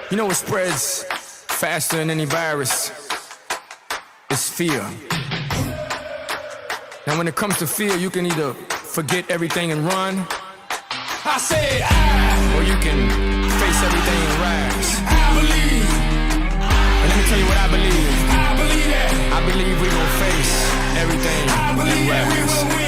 You know what spreads faster than any virus? It's fear. Now when it comes to fear, you can either forget everything and run. I said or you can face everything and rise. I believe. And let me tell you what I believe. I believe that. I believe we gon' face everything and rise. I believe that we will win.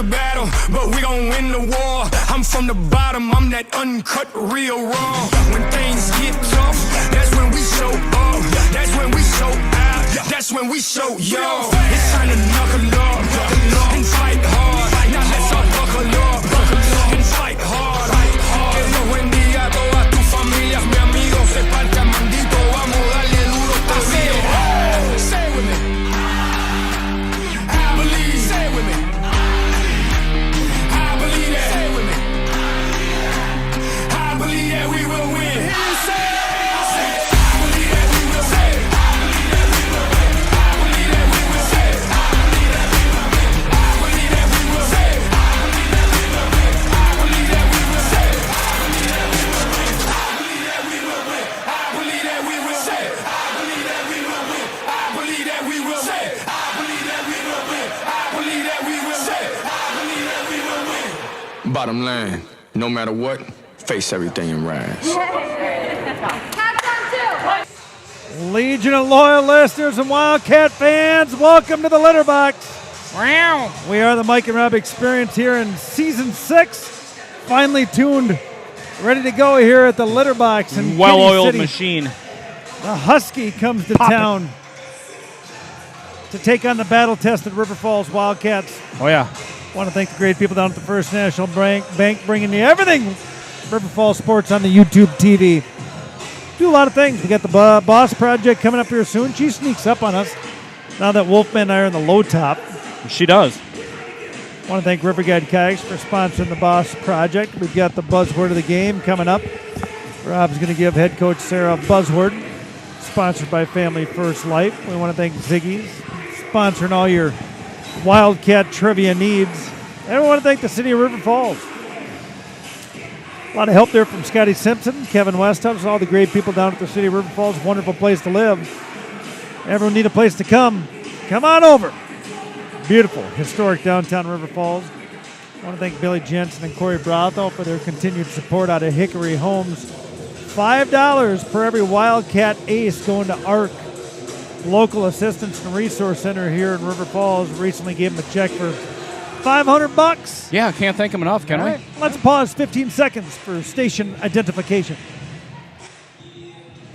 Battle, but we gon' win the war. I'm from the bottom, I'm that uncut, real raw. When things get tough, that's when we show up. That's when we show out. That's when we show yo. It's time to knuckle up and fight hard. Now let's all buckle up and fight hard. Que Dios bendiga a todas tus familias, mi amigo. Se parta mandito, vamos darle duro todavía. Say it with me. I believe. Say it with me. Bottom line, no matter what, face everything and rise. Legion of loyal listeners and Wildcat fans, welcome to the Litter Box. Wow. We are the Mike and Rob Experience here in Season 6. Finally tuned, ready to go here at the Litter Box in well-oiled machine. The Husky comes to town to take on the battle-tested River Falls Wildcats. Oh, yeah. Want to thank the great people down at the First National Bank bringing you everything River Falls sports on the YouTube TV. Do a lot of things. We got the Boss Project coming up here soon. She sneaks up on us now that Wolfman and I are in the low top. She does. Want to thank River Guide Kayaks for sponsoring the Boss Project. We've got the buzzword of the game coming up. Rob's going to give head coach Sarah a buzzword, sponsored by Family First Life. We want to thank Ziggy's, sponsoring all your Wildcat trivia needs. And we want to thank the city of River Falls. A lot of help there from Scotty Simpson, Kevin Westhouse, all the great people down at the city of River Falls. Wonderful place to live. Everyone need a place to come. Come on over. Beautiful, historic downtown River Falls. I want to thank Billy Jensen and Corey Brotho for their continued support out of Hickory Homes. $5 for every Wildcat ace going to ARC. Local Assistance and Resource Center here in River Falls recently gave him a check for $500. Yeah, can't thank him enough, can we? Let's pause 15 seconds for station identification.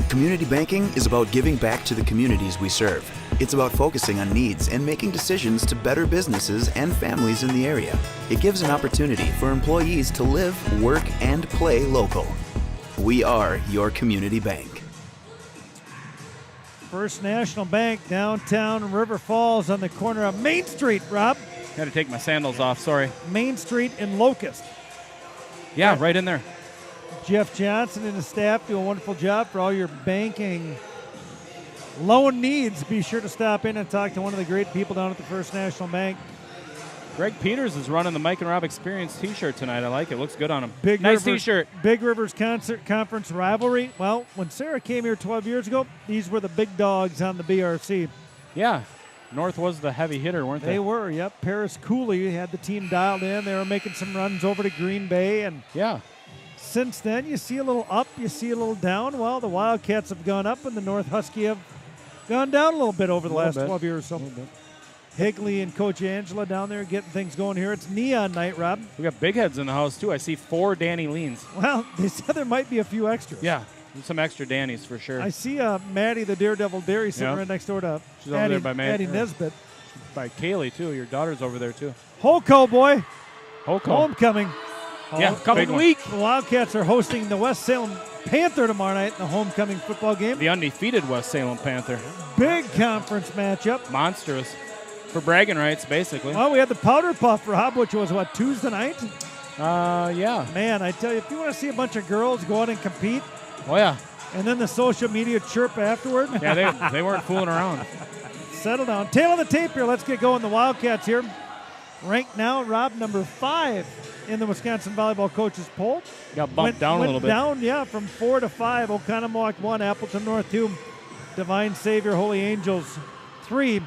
Community banking is about giving back to the communities we serve. It's about focusing on needs and making decisions to better businesses and families in the area. It gives an opportunity for employees to live, work, and play local. We are your community bank. First National Bank, downtown River Falls on the corner of Main Street, Rob. Got to take my sandals off, sorry. Main Street in Locust. Yeah, right in there. Jeff Johnson and his staff do a wonderful job for all your banking loan needs. Be sure to stop in and talk to one of the great people down at the First National Bank. Greg Peters is running the Mike and Rob Experience t-shirt tonight. I like it. Looks good on him. Nice t-shirt. Big Rivers Conference rivalry. Well, when Sarah came here 12 years ago, these were the big dogs on the BRC. Yeah. North was the heavy hitter, weren't they? They were, yep. Paris Cooley had the team dialed in. They were making some runs over to Green Bay. And yeah. Since then, you see a little up, you see a little down. Well, the Wildcats have gone up, and the North Husky have gone down a little bit over the last 12 years or so. Higley and Coach Angela down there getting things going here. It's neon night, Rob. We got big heads in the house, too. I see 4 Danny Leans. Well, they said there might be a few extras. Yeah, some extra Dannies for sure. I see Maddie, the Daredevil Dairy, sitting right next door to She's over there by Maddie Nesbitt. By Kaylee, too. Your daughter's over there, too. Holco, boy. Holco. Homecoming. Yeah, coming week. The Wildcats are hosting the West Salem Panther tomorrow night in the homecoming football game. The undefeated West Salem Panther. Big conference matchup. Monstrous. For bragging rights, basically. Well, we had the Powder Puff, Rob, which was, Tuesday night? Yeah. Man, I tell you, if you want to see a bunch of girls go out and compete, oh, yeah, And then the social media chirp afterward. Yeah, they weren't fooling around. Settle down. Tail of the tape here. Let's get going. The Wildcats here. Ranked now, Rob, number 5 in the Wisconsin Volleyball Coaches Poll. Got bumped down a little bit. Down, yeah, from 4 to 5. Oconomowoc 1, Appleton North 2, Divine Savior, Holy Angels 3.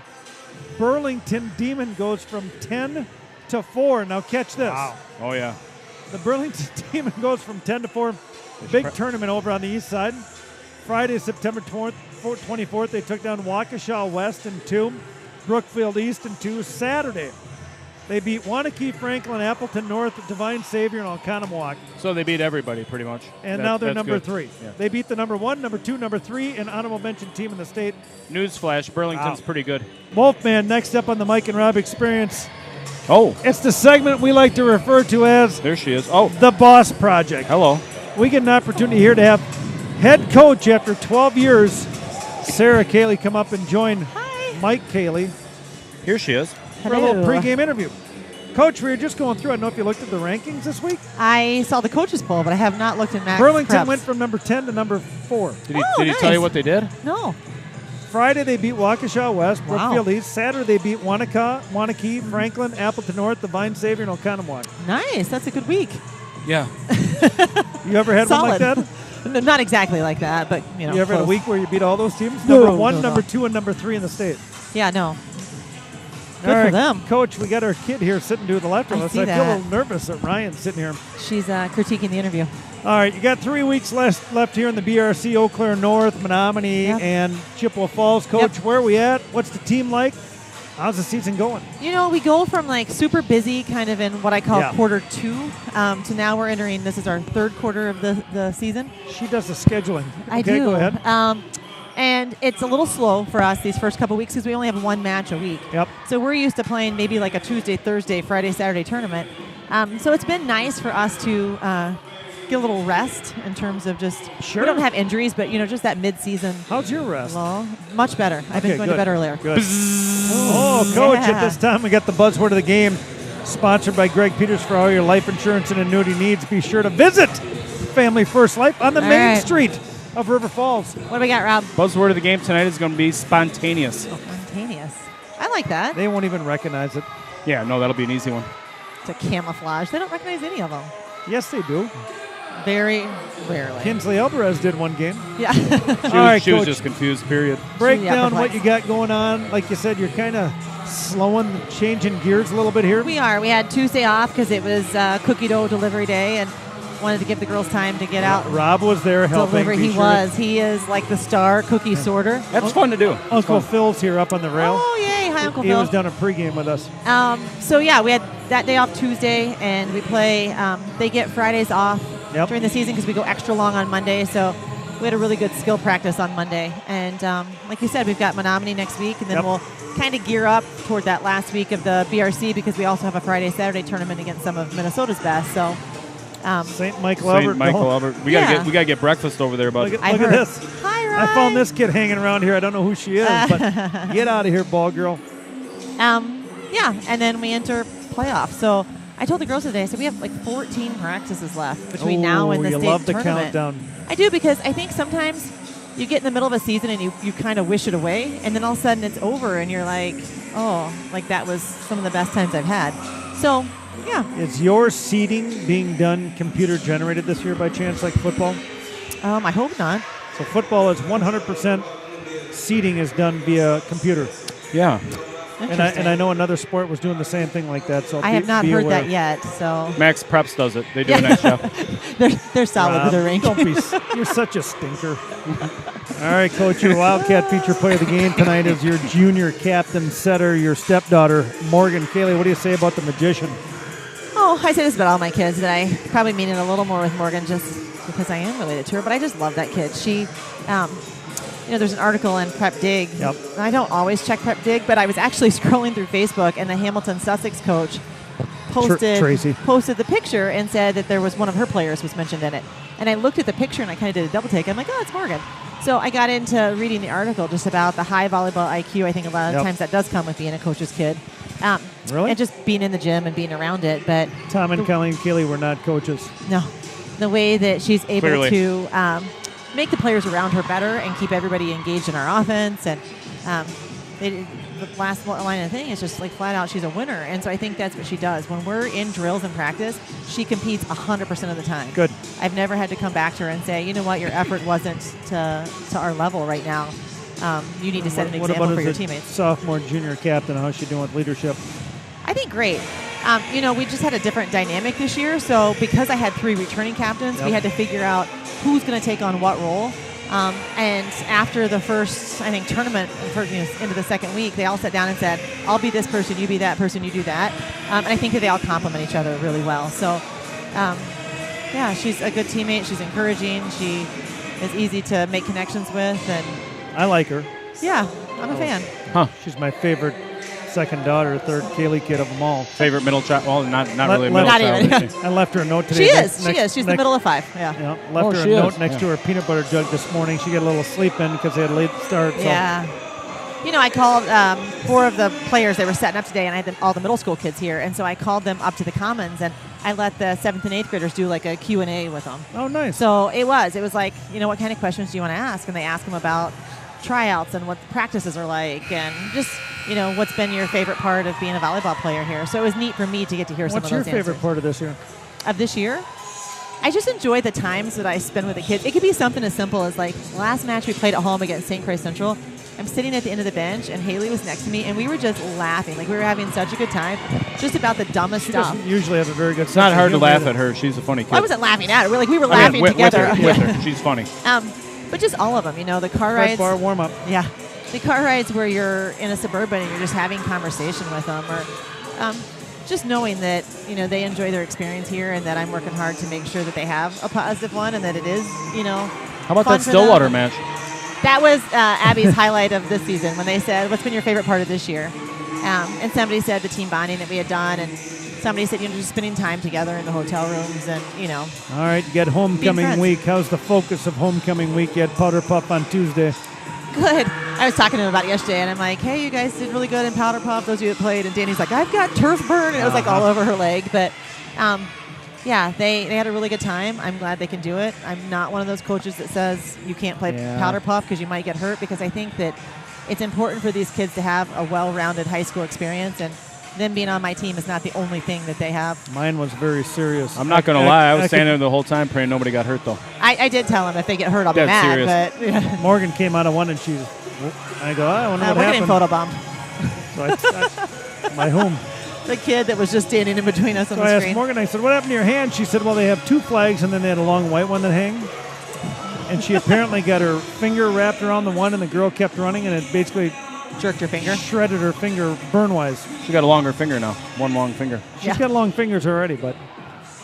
Burlington Demon goes from 10 to 4. Now catch this. Wow. Oh, yeah. The Burlington Demon goes from 10 to 4. Big tournament over on the east side. Friday, September 24th, they took down Waukesha West in 2, Brookfield East in 2. Saturday, they beat Wanakee, Franklin, Appleton North, Divine Savior, and Oconomowoc. So they beat everybody pretty much. And now they're number good. 3. Yeah. They beat the number 1, number 2, number 3, and honorable mention team in the state. Newsflash, Burlington's pretty good. Wolfman next up on the Mike and Rob Experience. Oh, It's the segment we like to refer to as there she is. Oh, the Boss Project. hello. We get an opportunity here to have head coach after 12 years, Sarah Cayley, come up and join Mike Cayley Here she is. for a little pregame interview. Coach, we were just going through. I don't know if you looked at the rankings this week. I saw the coaches poll, but I have not looked at Max Burlington preps. went from number 10 to number 4. Did he nice. tell you what they did? No. Friday, they beat Waukesha West, Wow. Brookfield East. Saturday, they beat Wanakee, Franklin, Appleton North, Divine Savior, and Oconomowoc. Nice. That's a good week. Yeah. You ever had one like Solid. that? No, not exactly like that, but, you know. You ever had a close. week where you beat all those teams? No, Number 1, no, number no. 2, and number 3 in the state. Yeah, no. Good All for right, them. Coach, we got our kid here sitting to the left of I us. see I feel a that. little nervous that Ryan's sitting here. She's critiquing the interview. All right, you got 3 weeks left here in the BRC, Eau Claire North, Menominee, Yep. and Chippewa Falls. Coach, Yep. where are we at? What's the team like? How's the season going? You know, we go from like super busy kind of in what I call Yeah. quarter 2 to now we're entering, this is our 3rd quarter of the season. She does the scheduling. I Okay, do. go ahead. And it's a little slow for us these first couple weeks because we only have 1 match a week. Yep. So we're used to playing maybe like a Tuesday, Thursday, Friday, Saturday tournament. So it's been nice for us to get a little rest in terms of just, Sure. we don't have injuries, but, you know, just that mid-season How's your rest? lull. Much better. I've been Okay, going good. to bed earlier. Good. Oh, Coach, at Yeah. this time we got the buzzword of the game, sponsored by Greg Peters for all your life insurance and annuity needs. Be sure to visit Family First Life on the All main right. street of River Falls. What do we got, Rob? Buzzword of the game tonight is going to be spontaneous. Spontaneous. I like that. They won't even recognize it. Yeah, no, that'll be an easy one. It's a camouflage. They don't recognize any of them. Yes, they do. Very rarely. Kinsley Alvarez did one game. Yeah. All right, She was Coach. just confused, period. Break Yeah, down what perplexed. you got going on. Like you said, you're kind of slowing, changing gears a little bit here. We are. We had Tuesday off because it was cookie dough delivery day and wanted to give the girls time to get out and Rob was there helping. deliver. be He sure. was. He is like the star cookie sorter. That's fun to do. Uncle Phil's here up on the rail. Oh, yay. Hi, Uncle He Phil. was down a pregame with us. So, yeah, we had that day off Tuesday, and we play. They get Fridays off Yep. during the season because we go extra long on Monday. So we had a really good skill practice on Monday. And like you said, we've got Menominee next week, and then Yep. we'll kind of gear up toward that last week of the BRC because we also have a Friday, Saturday tournament against some of Minnesota's best. So St. Michael Albert. St. Michael Albert. We Yeah. gotta get breakfast over there, bud. Look I at heard. this. Hi, Ryan. I found this kid hanging around here. I don't know who she is, but get out of here, ball girl. Yeah, and then we enter playoffs. So I told the girls today, I said we have like 14 practices left between now and the you state love the tournament. countdown. I do because I think sometimes you get in the middle of a season and you kind of wish it away, and then all of a sudden it's over and you're like, oh, like that was some of the best times I've had. So, yeah. Is your seating being done computer generated this year by chance, like football? I hope not. So football is 100% seating is done via computer. Yeah. Interesting. And I know another sport was doing the same thing like that. So I have not be heard aware. that yet. So Max Preps does it. They do a nice job. they're solid Rob, with their ranking. Don't be. You're such a stinker. All right, Coach. Your Wildcat feature player of the game tonight is your junior captain setter, your stepdaughter, Morgan Cayley. What do you say about the magician? Oh, I say this about all my kids, but I probably mean it a little more with Morgan just because I am related to her. But I just love that kid. She, there's an article in Prep Dig. Yep. And I don't always check Prep Dig, but I was actually scrolling through Facebook, and the Hamilton Sussex coach Tracy. posted the picture and said that there was one of her players was mentioned in it. And I looked at the picture and I kind of did a double take. I'm like, oh, it's Morgan. So I got into reading the article just about the high volleyball IQ. I think a lot of times that does come with being a coach's kid. Really? And just being in the gym and being around it. But Tom and Colleen Cayley were not coaches. no, the way that she's able Clearly. to make the players around her better and keep everybody engaged in our offense. And the last line of the thing is just like flat out, she's a winner. And so I think that's what she does. When we're in drills and practice, she competes 100% of the time. Good. I've never had to come back to her and say, you know what, your effort wasn't to our level right now. You need to set an example for your teammates. Sophomore, junior captain, how's she doing with leadership? I think great. We just had a different dynamic this year. So because I had 3 returning captains, we had to figure out who's going to take on what role. And after the first, I think, tournament, into the second week, they all sat down and said, I'll be this person, you be that person, you do that. And I think that they all complement each other really well. So, she's a good teammate. She's encouraging. She is easy to make connections with. And I like her. Yeah, I'm a fan. Huh. She's my favorite second daughter, third Kaylee kid of them all. Favorite middle child? Well, not really a middle Not child. even. Is she? I left her a note today. She is. She's the middle of 5. Yeah. Left her a she note is. next to her peanut butter jug this morning. She got a little sleep in because they had a late start. So. Yeah. I called 4 of the players. They were setting up today, and I had all the middle school kids here. And so I called them up to the commons, and I let the 7th and 8th graders do like a Q&A with them. Oh, nice. So it was like, what kind of questions do you want to ask? And they ask them about tryouts and what the practices are like, and just, what's been your favorite part of being a volleyball player here. So it was neat for me to get to hear some of those answers. What's your favorite part of this year? Of this year? I just enjoy the times that I spend with the kids. It could be something as simple as like last match we played at home against St. Croix Central. I'm sitting at the end of the bench, and Haley was next to me, and we were just laughing. Like, we were having such a good time just about the dumbest She stuff. doesn't usually have a very good It's not sense of hard to humor laugh either. at her. She's a funny kid. I wasn't laughing at her. We were laughing with together. her. With her. She's funny. But just all of them, the car Red rides. bar warm-up. Yeah. The car rides where you're in a Suburban and you're just having conversation with them, or just knowing that, they enjoy their experience here and that I'm working hard to make sure that they have a positive one and that it is, How about fun that for Stillwater them. match? That was Abby's highlight of this season when they said, what's been your favorite part of this year? And somebody said the team bonding that we had done, and somebody said, just spending time together in the hotel rooms and, All right, you got homecoming friends. week. How's the focus of homecoming week? You had Powder Puff on Tuesday. Good. I was talking to him about it yesterday, and I'm like, hey, you guys did really good in Powder Puff, those of you that played. And Danny's like, I've got turf burn. And it was like all over her leg. But, they had a really good time. I'm glad they can do it. I'm not one of those coaches that says you can't play Powder Puff because you might get hurt, because I think that it's important for these kids to have a well-rounded high school experience, and them being on my team is not the only thing that they have. Mine was very serious. I'm not going to lie. I was standing there the whole time praying nobody got hurt, though. I did tell them if they get hurt, I'll be That's mad. serious. But Morgan came out of one, and I go, I wonder what we're getting happened. photobombed. So by whom? The kid that was just standing in between us on So the I asked screen. Morgan, I said, what happened to your hand? She said, well, they have 2 flags, and then they had a long white one that hang. And she apparently got her finger wrapped around the one, and the girl kept running, and it basically Jerked your finger. shredded her finger burn-wise. She got a longer finger now. One long finger. She's got long fingers already, but...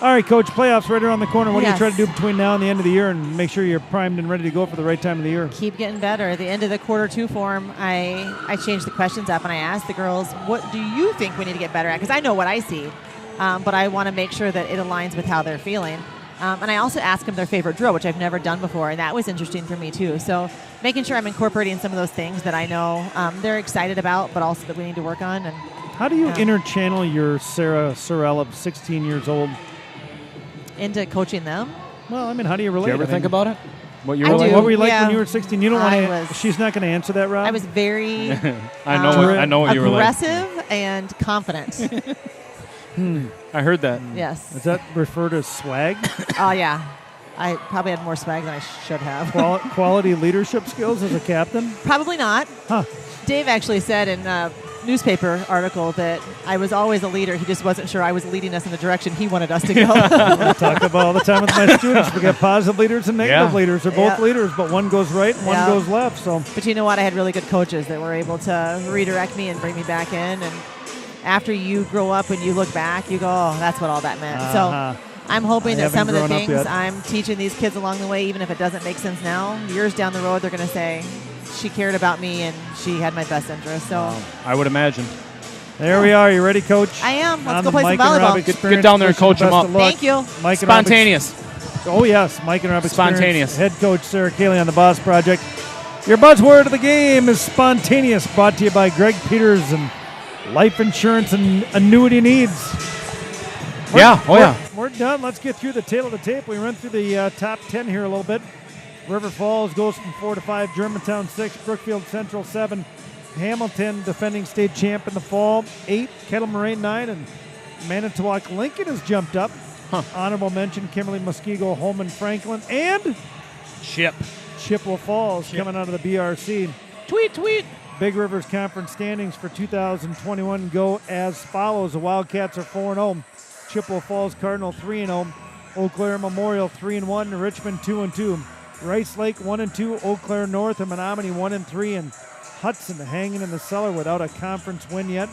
All right, Coach, playoffs right around the corner. What do you try to do between now and the end of the year and make sure you're primed and ready to go for the right time of the year? Keep getting better. At the end of the quarter 2 form, I changed the questions up, and I asked the girls, what do you think we need to get better at? Because I know what I see, but I want to make sure that it aligns with how they're feeling. And I also asked them their favorite drill, which I've never done before, and that was interesting for me too. So making sure I'm incorporating some of those things that I know they're excited about, but also that we need to work on. And how do you interchannel your Sarah Sorella, 16 years old, into coaching them? Well, I mean, how do you relate? Do you ever think about it? What you I were like? do. What were you like Yeah. when you were 16? You don't want I to. was- She's not going to answer that, Rob. I was very I know what you were like. aggressive and confident. I heard that. Yes. Is that referred as swag? Oh, yeah. I probably had more swag than I should have. Quality leadership skills as a captain? Probably not. Huh. Dave actually said in a newspaper article that I was always a leader. He just wasn't sure I was leading us in the direction he wanted us to go. I talk about all the time with my students. We got positive leaders and negative leaders. They're both leaders, but one goes right and one goes left. So, but you know what? I had really good coaches that were able to redirect me and bring me back in. And after you grow up and you look back, you go, oh, that's what all that meant. So I'm hoping that some of the things I'm teaching these kids along the way, even if it doesn't make sense now, years down the road, they're going to say, she cared about me and she had my best interest. So I would imagine. there we are. You ready, Coach? I am. Let's On go the play some Mike and Rob volleyball. Experience. Get down there and Wish you coach the them best up. of luck. Thank you. Mike and Rob Spontaneous. Oh, yes. Mike and Rob Experience. Spontaneous. Head coach Sarah Cayley on the Boss Project. Your buzzword of the game is spontaneous, brought to you by Greg Peters and Life Insurance and Annuity Needs. We're done. We're done. Let's get through the tail of the tape. We run through the top 10 here a little bit. River Falls goes from 4 to 5. Germantown 6. Brookfield Central 7. Hamilton, defending state champ in the fall, 8. Kettle Moraine 9. And Manitowoc Lincoln has jumped up. Honorable mention, Kimberly, Muskego, Holman, Franklin, and Chippewa Falls coming out of the BRC. Tweet. Big Rivers Conference standings for 2021 go as follows. The Wildcats are 4-0. Chippewa Falls Cardinal 3-0. Eau Claire Memorial 3-1. Richmond 2-2. Rice Lake 1-2. Eau Claire North and Menominee 1-3. And Hudson hanging in the cellar without a conference win yet.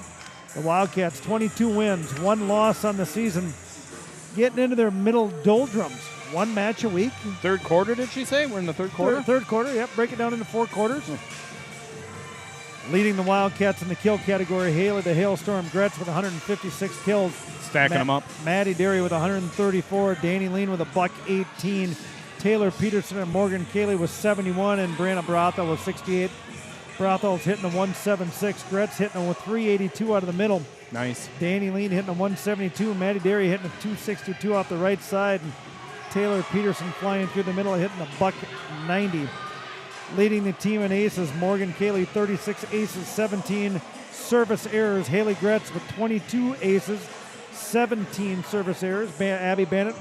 The Wildcats 22 wins, 1 loss on the season. Getting into their middle doldrums. 1 match a week. Third quarter, did she say? We're in the third quarter? Third quarter, yep. Break it down into 4 quarters. Leading the Wildcats in the kill category, Haley the Hailstorm Gretz with 156 kills. Stacking them up. Maddie Derry with 134. Danny Lean with $118. Taylor Peterson and Morgan Cayley with 71. And Brianna Brothel with 68. Brothel's hitting a 176. Gretz hitting a 382 out of the middle. Nice. Danny Lean hitting a 172. Maddie Derry hitting a 262 off the right side. And Taylor Peterson flying through the middle, hitting a $190. Leading the team in aces, Morgan Cayley, 36 aces, 17 service errors. Haley Gretz with 22 aces, 17 service errors. Abby Bennett,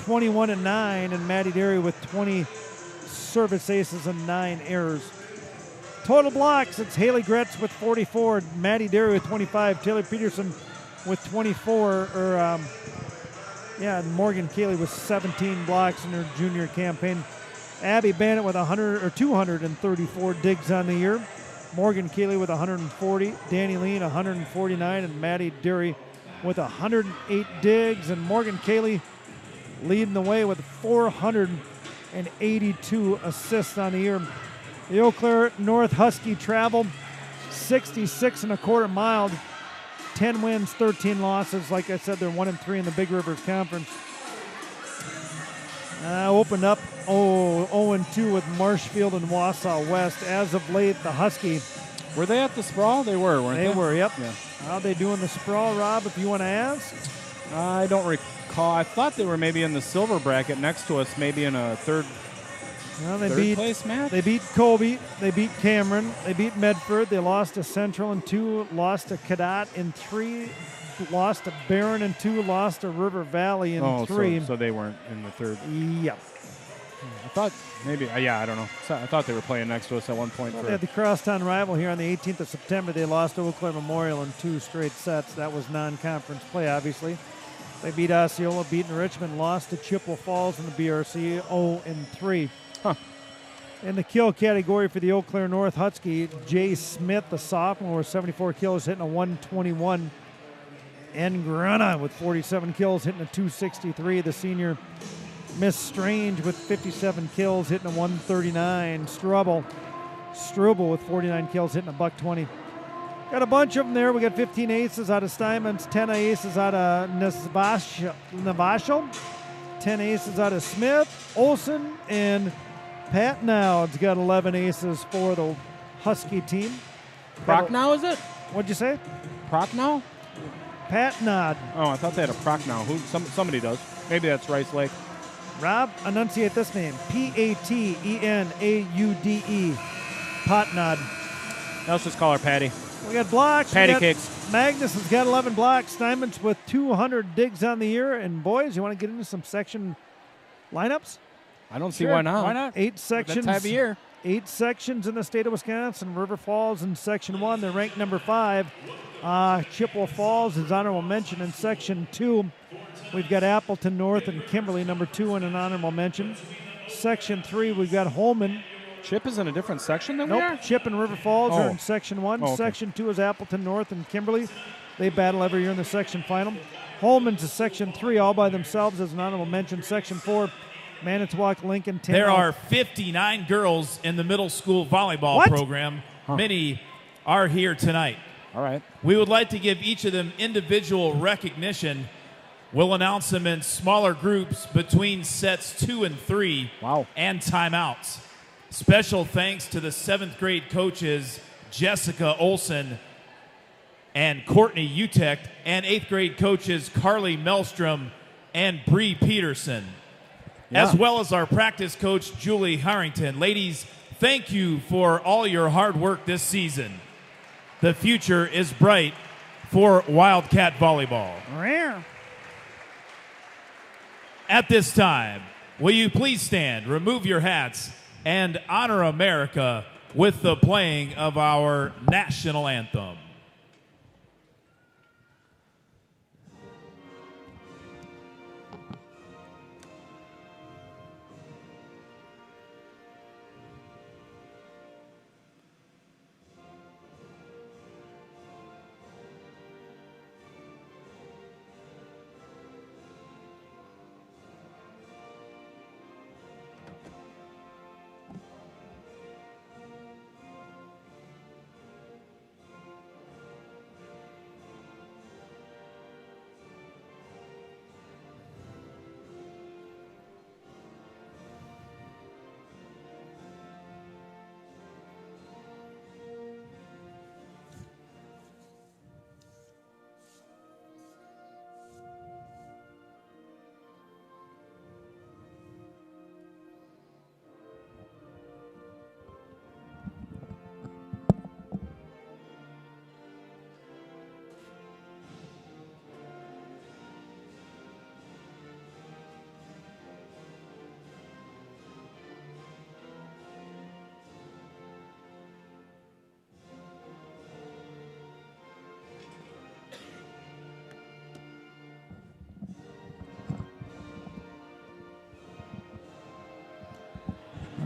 21 and 9, and Maddie Derry with 20 service aces and 9 errors. Total blocks, it's Haley Gretz with 44, Maddie Derry with 25, Taylor Peterson with 24, and Morgan Cayley with 17 blocks in her junior campaign. Abby Bennett with 234 digs on the year. Morgan Cayley with 140. Danny Lean 149. And Maddie Derry with 108 digs. And Morgan Cayley leading the way with 482 assists on the year. The Eau Claire North Husky travel 66 1/4 miles. 10 wins, 13 losses. Like I said, they're 1-3 in the Big Rivers Conference. Opened up 0-2 with Marshfield and Wausau West. As of late, the Husky. Were they at the Sprawl? They were, weren't they? They were, yep. Yeah. How they doing the Sprawl, Rob, if you want to ask? I don't recall. I thought they were maybe in the silver bracket next to us, maybe in a third place match. They beat Colby. They beat Cameron. They beat Medford. They lost to Central in 2, lost to Cadott in 3, lost to Barron in 2, lost to River Valley in 3. So they weren't in the third. Yep. I thought maybe, I don't know. So I thought they were playing next to us at one point. They had the crosstown rival here on the 18th of September. They lost to Eau Claire Memorial in 2 straight sets. That was non-conference play, obviously. They beat Osceola, beaten Richmond, lost to Chippewa Falls in the BRC 0-3. In the kill category for the Eau Claire North Husky, Jay Smith, the sophomore, with 74 kills, hitting a 121. And Grana with 47 kills, hitting a 263. The senior, Miss Strange with 57 kills, hitting a 139. Struble with 49 kills, hitting a $120. Got a bunch of them there. We got 15 aces out of Steinman's, 10 aces out of Navashel, 10 aces out of Smith, Olson, and Pat Now's got 11 aces for the Husky team. Prochnow, is it? What'd you say? Prochnow? Pat Nod. Oh, I thought they had a Prochnow. Somebody does. Maybe that's Rice Lake. Rob, enunciate this name. P-A-T-E-N-A-U-D-E. Patnod. Let's just call her Patty. We got blocks. Patty cakes. Magnus has got 11 blocks. Steinman's with 200 digs on the year. And boys, you want to get into some section lineups? I don't see why not. Why not? 8 sections. That time of year. 8 sections in the state of Wisconsin. River Falls in Section 1. They're ranked number 5. Chippewa Falls is honorable mention in Section 2. We've got Appleton North and Kimberly, number 2, in an honorable mention. Section 3, we've got Holman. Chip is in a different section than we are? Chip and River Falls are in Section 1. Okay. Section 2 is Appleton North and Kimberly. They battle every year in the section final. Holman's is Section 3 all by themselves as an honorable mention. Section 4, Manitowoc, Lincoln, 10. There are 59 girls in the middle school volleyball program. Many are here tonight. All right. We would like to give each of them individual recognition. We'll announce them in smaller groups between sets 2 and 3 and timeouts. Special thanks to the 7th grade coaches Jessica Olson and Courtney Utecht, and 8th grade coaches Carly Melstrom and Bree Peterson. as well as our practice coach, Julie Harrington. Ladies, thank you for all your hard work this season. The future is bright for Wildcat Volleyball. At this time, will you please stand, remove your hats, and honor America with the playing of our national anthem.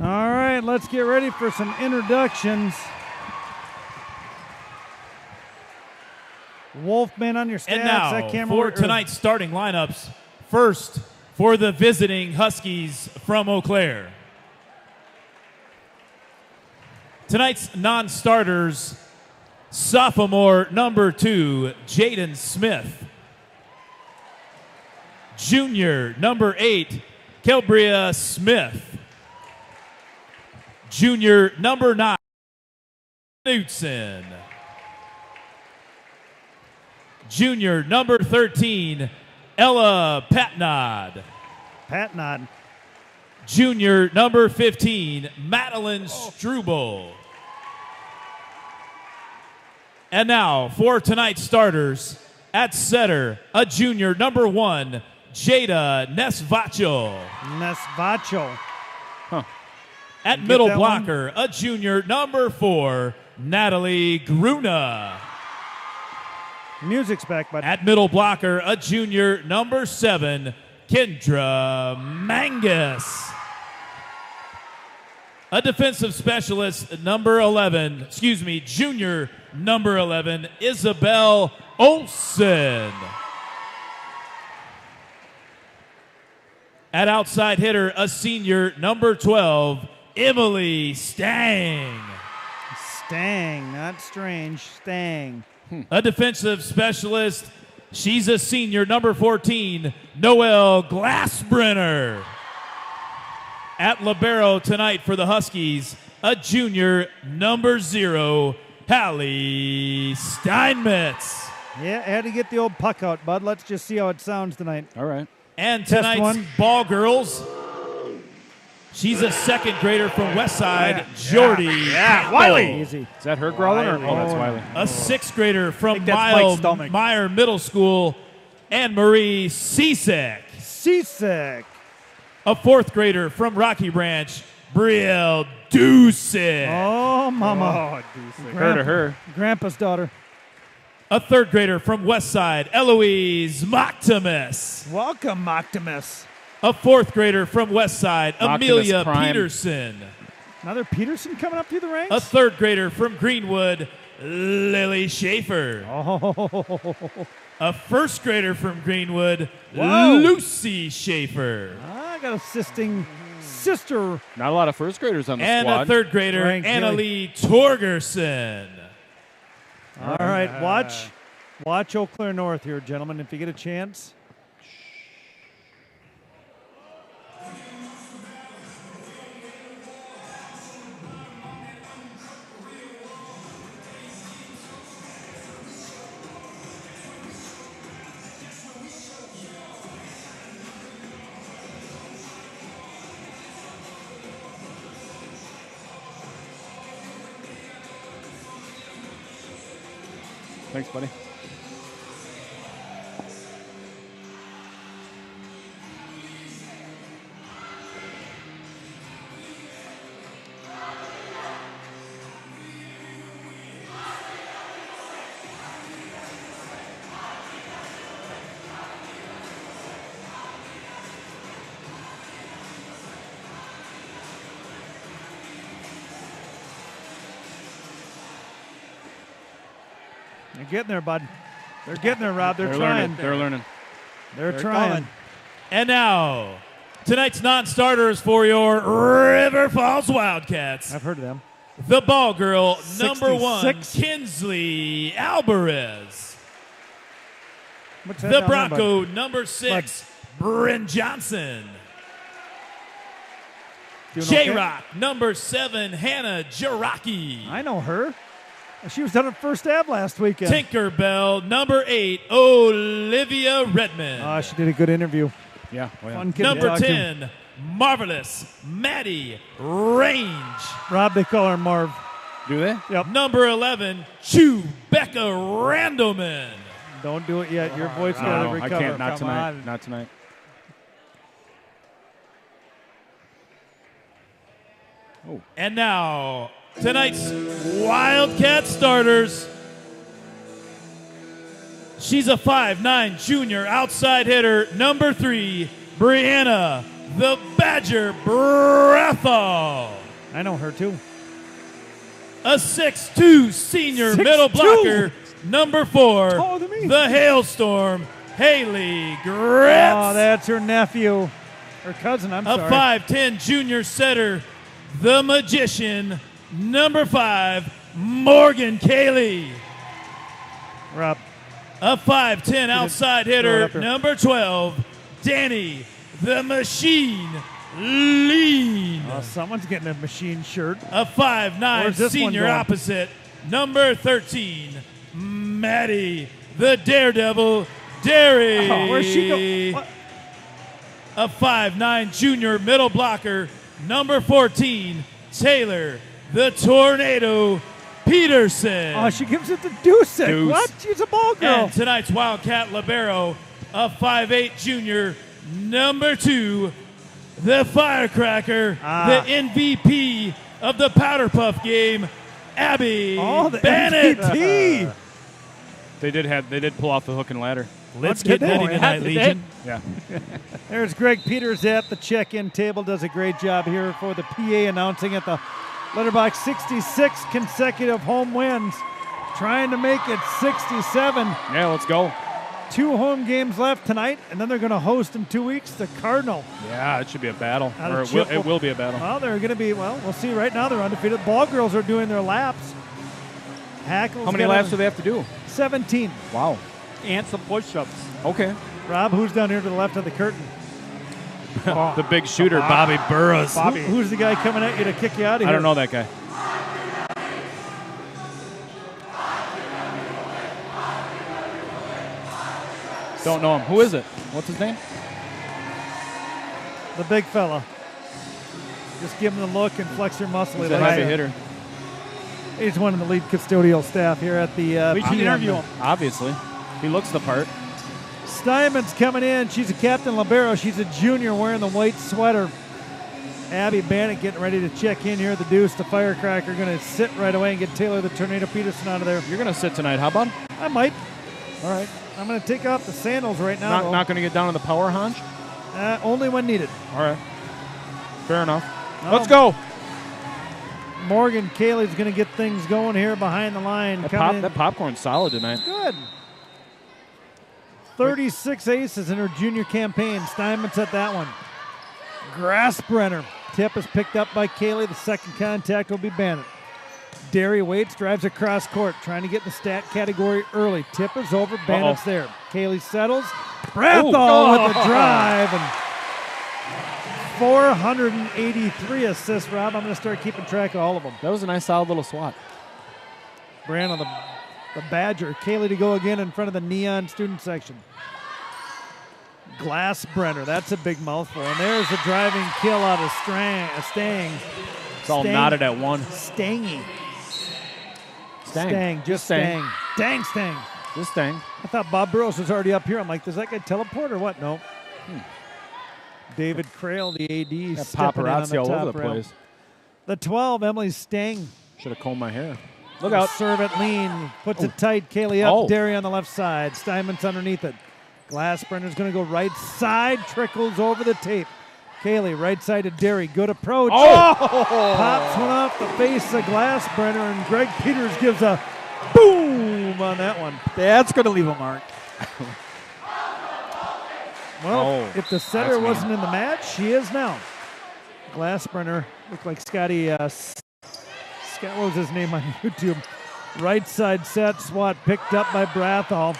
All right, let's get ready for some introductions. Wolfman on your stats. And now for tonight's starting lineups. First, for the visiting Huskies from Eau Claire. Tonight's non-starters, sophomore number 2, Jaden Smith. Junior number 8, Kelbria Smith. Junior number 9, Knutson. Junior number 13, Ella Patnod. Patnod. Junior number 15, Madeline Struble. And now for tonight's starters, at setter, a junior number 1, Jada Nesvacho. Nesvacho. At middle blocker, a junior number 4, Natalie Gruna. Music's back, bud. At middle blocker, a junior number 7, Kendra Mangus. A defensive specialist, number 11, junior number 11, Isabel Olson. At outside hitter, a senior number 12, Emily Stang. Stang, not strange. Stang. A defensive specialist, she's a senior, number 14, Noelle Glassbrenner. At libero tonight for the Huskies, a junior, number 0, Hallie Steinmetz. Yeah, had to get the old puck out, bud. Let's just see how it sounds tonight. All right. And tonight's ball girls, she's a second grader from Westside, Jordy. Yeah, Wiley. Easy. Is that her growling? Or? Oh, that's Wiley. A sixth grader from Meyer Middle School, Anne-Marie Cisick. Cisick. A fourth grader from Rocky Branch, Brielle Dusick. Oh, mama. Oh, heard of her. Grandpa's daughter. A third grader from Westside, Eloise Moctimus. Welcome, Moctimus. A fourth grader from Westside, Moctimus Amelia Prime. Peterson. Another Peterson coming up through the ranks? A third grader from Greenwood, Lily Schaefer. Oh. A first grader from Greenwood, Whoa. Lucy Schaefer. I got assisting sister. Not a lot of first graders on the And squad. a third grader, Frank Annalie Torgerson. All right, watch Eau Claire North here, gentlemen, if you get a chance. Thanks, buddy. They're getting there, bud. They're getting there, Rob. They're trying. They're learning. They're trying. Coming. And now, tonight's non-starters for your River Falls Wildcats. I've heard of them. The ball girl, number 1, 66. Kinsley Alvarez. What's that The down there, Bronco, bud? number 6, Bryn Johnson. Doing okay? J-Rock, number 7, Hannah Jaraki. I know her. She was done at First Ave last weekend. Tinkerbell, number 8, Olivia Redmond. She did a good interview. Yeah. Oh, yeah. Fun kid to Number talk to. 10, Marvelous Maddie Range. Rob, they call her Marv. Do they? Yep. Number 11, Chewbecca Randleman. Don't do it yet. Your voice got to No, recover. I can't. Not Come tonight. on. Not tonight. And now, tonight's Wildcat starters. She's a 5'9" junior outside hitter, number 3, Brianna the Badger Brethal. I know her too. A 6'2" senior 6'2". middle blocker, number 4, Taller than me. the Hailstorm, Haley Gritz. Oh, that's her nephew. Her cousin, I'm A sorry. 5'10" junior setter, the Magician, number 5, Morgan Cayley. Rob. A 5'10" outside throw it hitter, up here. number 12, Danny the Machine Lean. Oh, someone's getting a machine shirt. A 5'9" Where's this one senior going? opposite, number 13, Maddie the Daredevil Derry. Oh, where's she go? What? A 5'9" junior middle blocker, number 14, Taylor the Tornado Peterson. Oh, she gives it to Deuce. Deuce. What? She's a ball girl. And tonight's Wildcat libero, a 5'8" junior, number 2, the Firecracker, the MVP of the Powder Puff game, Abby Oh, the Bennett. MVP. They did pull off the hook and ladder. Let's Did get they? ready Oh, yeah, tonight, did they? Legion. Yeah. There's Greg Peters at the check-in table. Does a great job here for the PA announcing it. The Letterbox 66 consecutive home wins. Trying to make it 67. Yeah, let's go. 2 home games left tonight, and then they're going to host in 2 weeks the Cardinal. Yeah, it should be a battle. Out Or of it will be a battle. Well, they're going to be, we'll see. Right now they're undefeated. Ball girls are doing their laps. Hackles How many laps do they have to do? 17. Wow. And some push-ups. Okay. Rob, who's down here to the left of the curtain? The big shooter, Bobby Burrows. Who's the guy coming at you to kick you out of here? I don't know that guy. Don't know him. Who is it? What's his name? The big fella. Just give him the look and flex your muscle. He's He a likes heavy it. hitter. He's one of the lead custodial staff here at the We should PM. interview him. Obviously. He looks the part. Steinman's coming in. She's a captain libero. She's a junior wearing the white sweater. Abby Bannett getting ready to check in here at the Deuce. The Firecracker going to sit right away and get Taylor the Tornado Peterson out of there. You're going to sit tonight. How about? I might. All right. I'm going to take off the sandals right now. Not going to get down on the power hunch? Only when needed. All right. Fair enough. Oh. Let's go. Morgan Cayley's going to get things going here behind the line. That popcorn's solid tonight. Good. 36 aces in her junior campaign. Steinmetz at that one. Grassbrenner. Tip is picked up by Cayley. The second contact will be Bannett. Derry waits, drives across court, trying to get in the stat category early. Tip is over. Bannett's there. Cayley settles. Brathall with the drive. And 483 assists, Rob. I'm going to start keeping track of all of them. That was a nice, solid little swat. Brand the Badger. Cayley to go again in front of the neon student section. Glassbrenner. That's a big mouthful. And there's a driving kill out of Stang. It's all knotted at one. Stangy. Stang. Stang. Just Stang. Stang. Just Stang. I thought Bob Burrows was already up here. I'm like, does that guy teleport or what? No. David Crail, the AD, Got stepping in on paparazzi the all top over the rail. place. The 12, Emily Stang. Should have combed my hair. Look out. Serve it lean. Puts it tight. Kaylee up. Oh. Derry on the left side. Steinman's underneath it. Glassbrenner's going to go right side. Trickles over the tape. Kaylee right side to Derry. Good approach. Oh! Pops one off the face of Glassbrenner, and Greg Peters gives a boom on that one. That's going to leave a mark. Well, if the setter wasn't in the match, she is now. Glassbrenner looked like Scotty. Scott, what was his name on YouTube? Right side set, swat picked up by Brathall.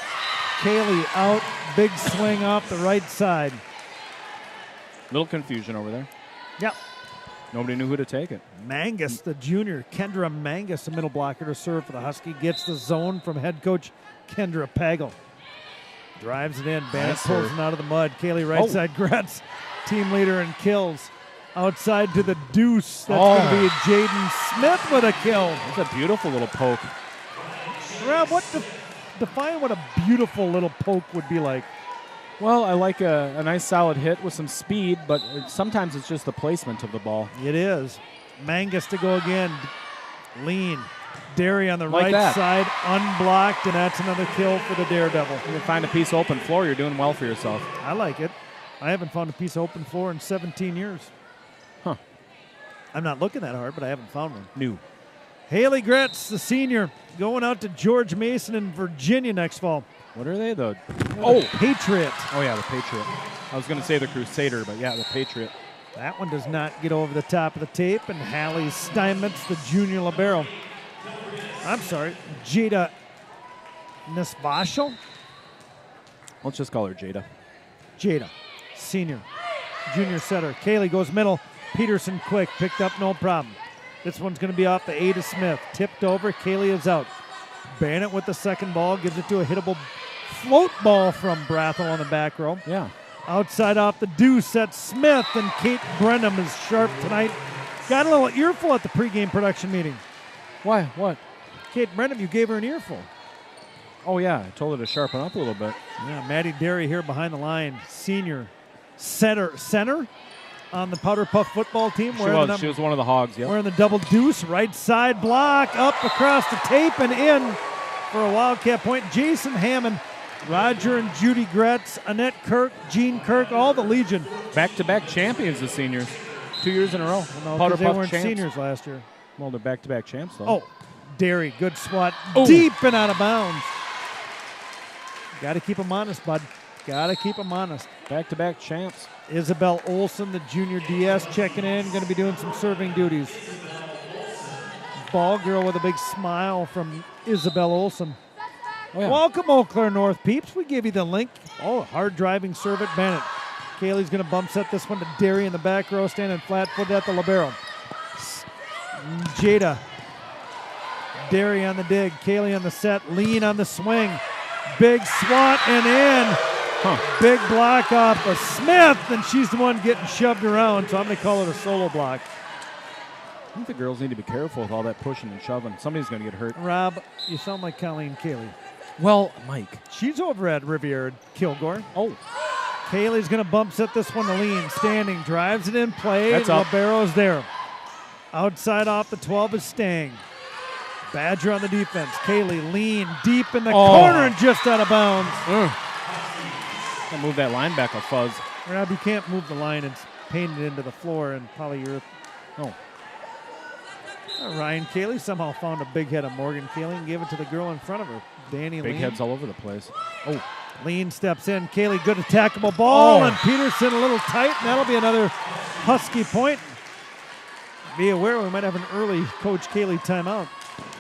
Kaylee out, big swing off the right side. Little confusion over there. Yep. Nobody knew who to take it. Mangus, the junior, Kendra Mangus, the middle blocker to serve for the Husky, gets the zone from head coach Kendra Pagel. Drives it in. Bennett pulls it out of the mud. Kaylee right side, Gretz, team leader in kills. Outside to the deuce. That's going to be Jaden Smith with a kill. That's a beautiful little poke. Rob, define what a beautiful little poke would be like. Well, I like a nice solid hit with some speed, but sometimes it's just the placement of the ball. It is. Mangus to go again. Lean. Derry on the Like right that. side, unblocked, and that's another kill for the Daredevil. If you find a piece of open floor, you're doing well for yourself. I like it. I haven't found a piece of open floor in 17 years. Huh. I'm not looking that hard, but I haven't found one. New. Haley Gretz, the senior, going out to George Mason in Virginia next fall. What are they, though? Patriot. Oh, yeah, the Patriot. I was going to say the Crusader, but yeah, the Patriot. That one does not get over the top of the tape, and Hallie Steinmetz, the junior libero. I'm sorry, Jada Nesvashel? Let's just call her Jada. Jada, senior, junior setter. Kaylee goes middle. Peterson quick, picked up, no problem. This one's going to be off the A to Smith. Tipped over, Kaylee is out. Bannett with the second ball, gives it to a hittable float ball from Brathel on the back row. Yeah. Outside off the deuce, that's Smith, and Kate Brenham is sharp tonight. Got a little earful at the pregame production meeting. Why? What? Kate Brenham, you gave her an earful. Oh, yeah, I told her to sharpen up a little bit. Yeah, Maddie Derry here behind the line, senior center on the Powder Puff football team. She was one of the hogs, yeah. Wearing the double deuce, right side block, up across the tape and in for a Wildcat point. Jason Hammond, Roger and Judy Gretz, Annette Kirk, Jean Kirk, all the Legion. Back-to-back champions, the seniors. 2 years in a row. No, Powder because they Puff weren't champs. seniors last year. Well, they're back-to-back champs, though. Oh, Derry, good swat, Oh. deep and out of bounds. Got to keep them honest, bud. Got to keep them honest. Back-to-back champs. Isabel Olson, the junior DS, checking in, going to be doing some serving duties. Ball girl with a big smile from Isabel Olson. Oh, yeah. Welcome, Eau Claire North peeps. We gave you the link. Oh, hard driving serve at Bennett. Kaylee's going to bump set this one to Derry in the back row, standing flat-footed at the libero. Jada. Derry on the dig. Kaylee on the set. Lean on the swing. Big swat and in. Big block off of Smith, and she's the one getting shoved around, so I'm going to call it a solo block. I think the girls need to be careful with all that pushing and shoving. Somebody's going to get hurt. Rob, you sound like Colleen Kaylee. Well, Mike. She's over at Riviera Kilgore. Oh. Kaylee's going to bump set this one to Lean. Standing, drives it in play. That's up. Libero's there. Outside off the 12 is Stang. Badger on the defense. Kaylee Lean deep in the corner and just out of bounds. I'll move that line back a fuzz. Rob, you can't move the line. It's painted into the floor in polyurethane. Oh. Ryan Kaylee somehow found a big head of Morgan Kaylee and gave it to the girl in front of her. Danny Big Lean. heads all over the place. Oh. Lean steps in. Kaylee, good attackable ball. And Peterson a little tight, and that'll be another Husky point. Be aware we might have an early Coach Kaylee timeout.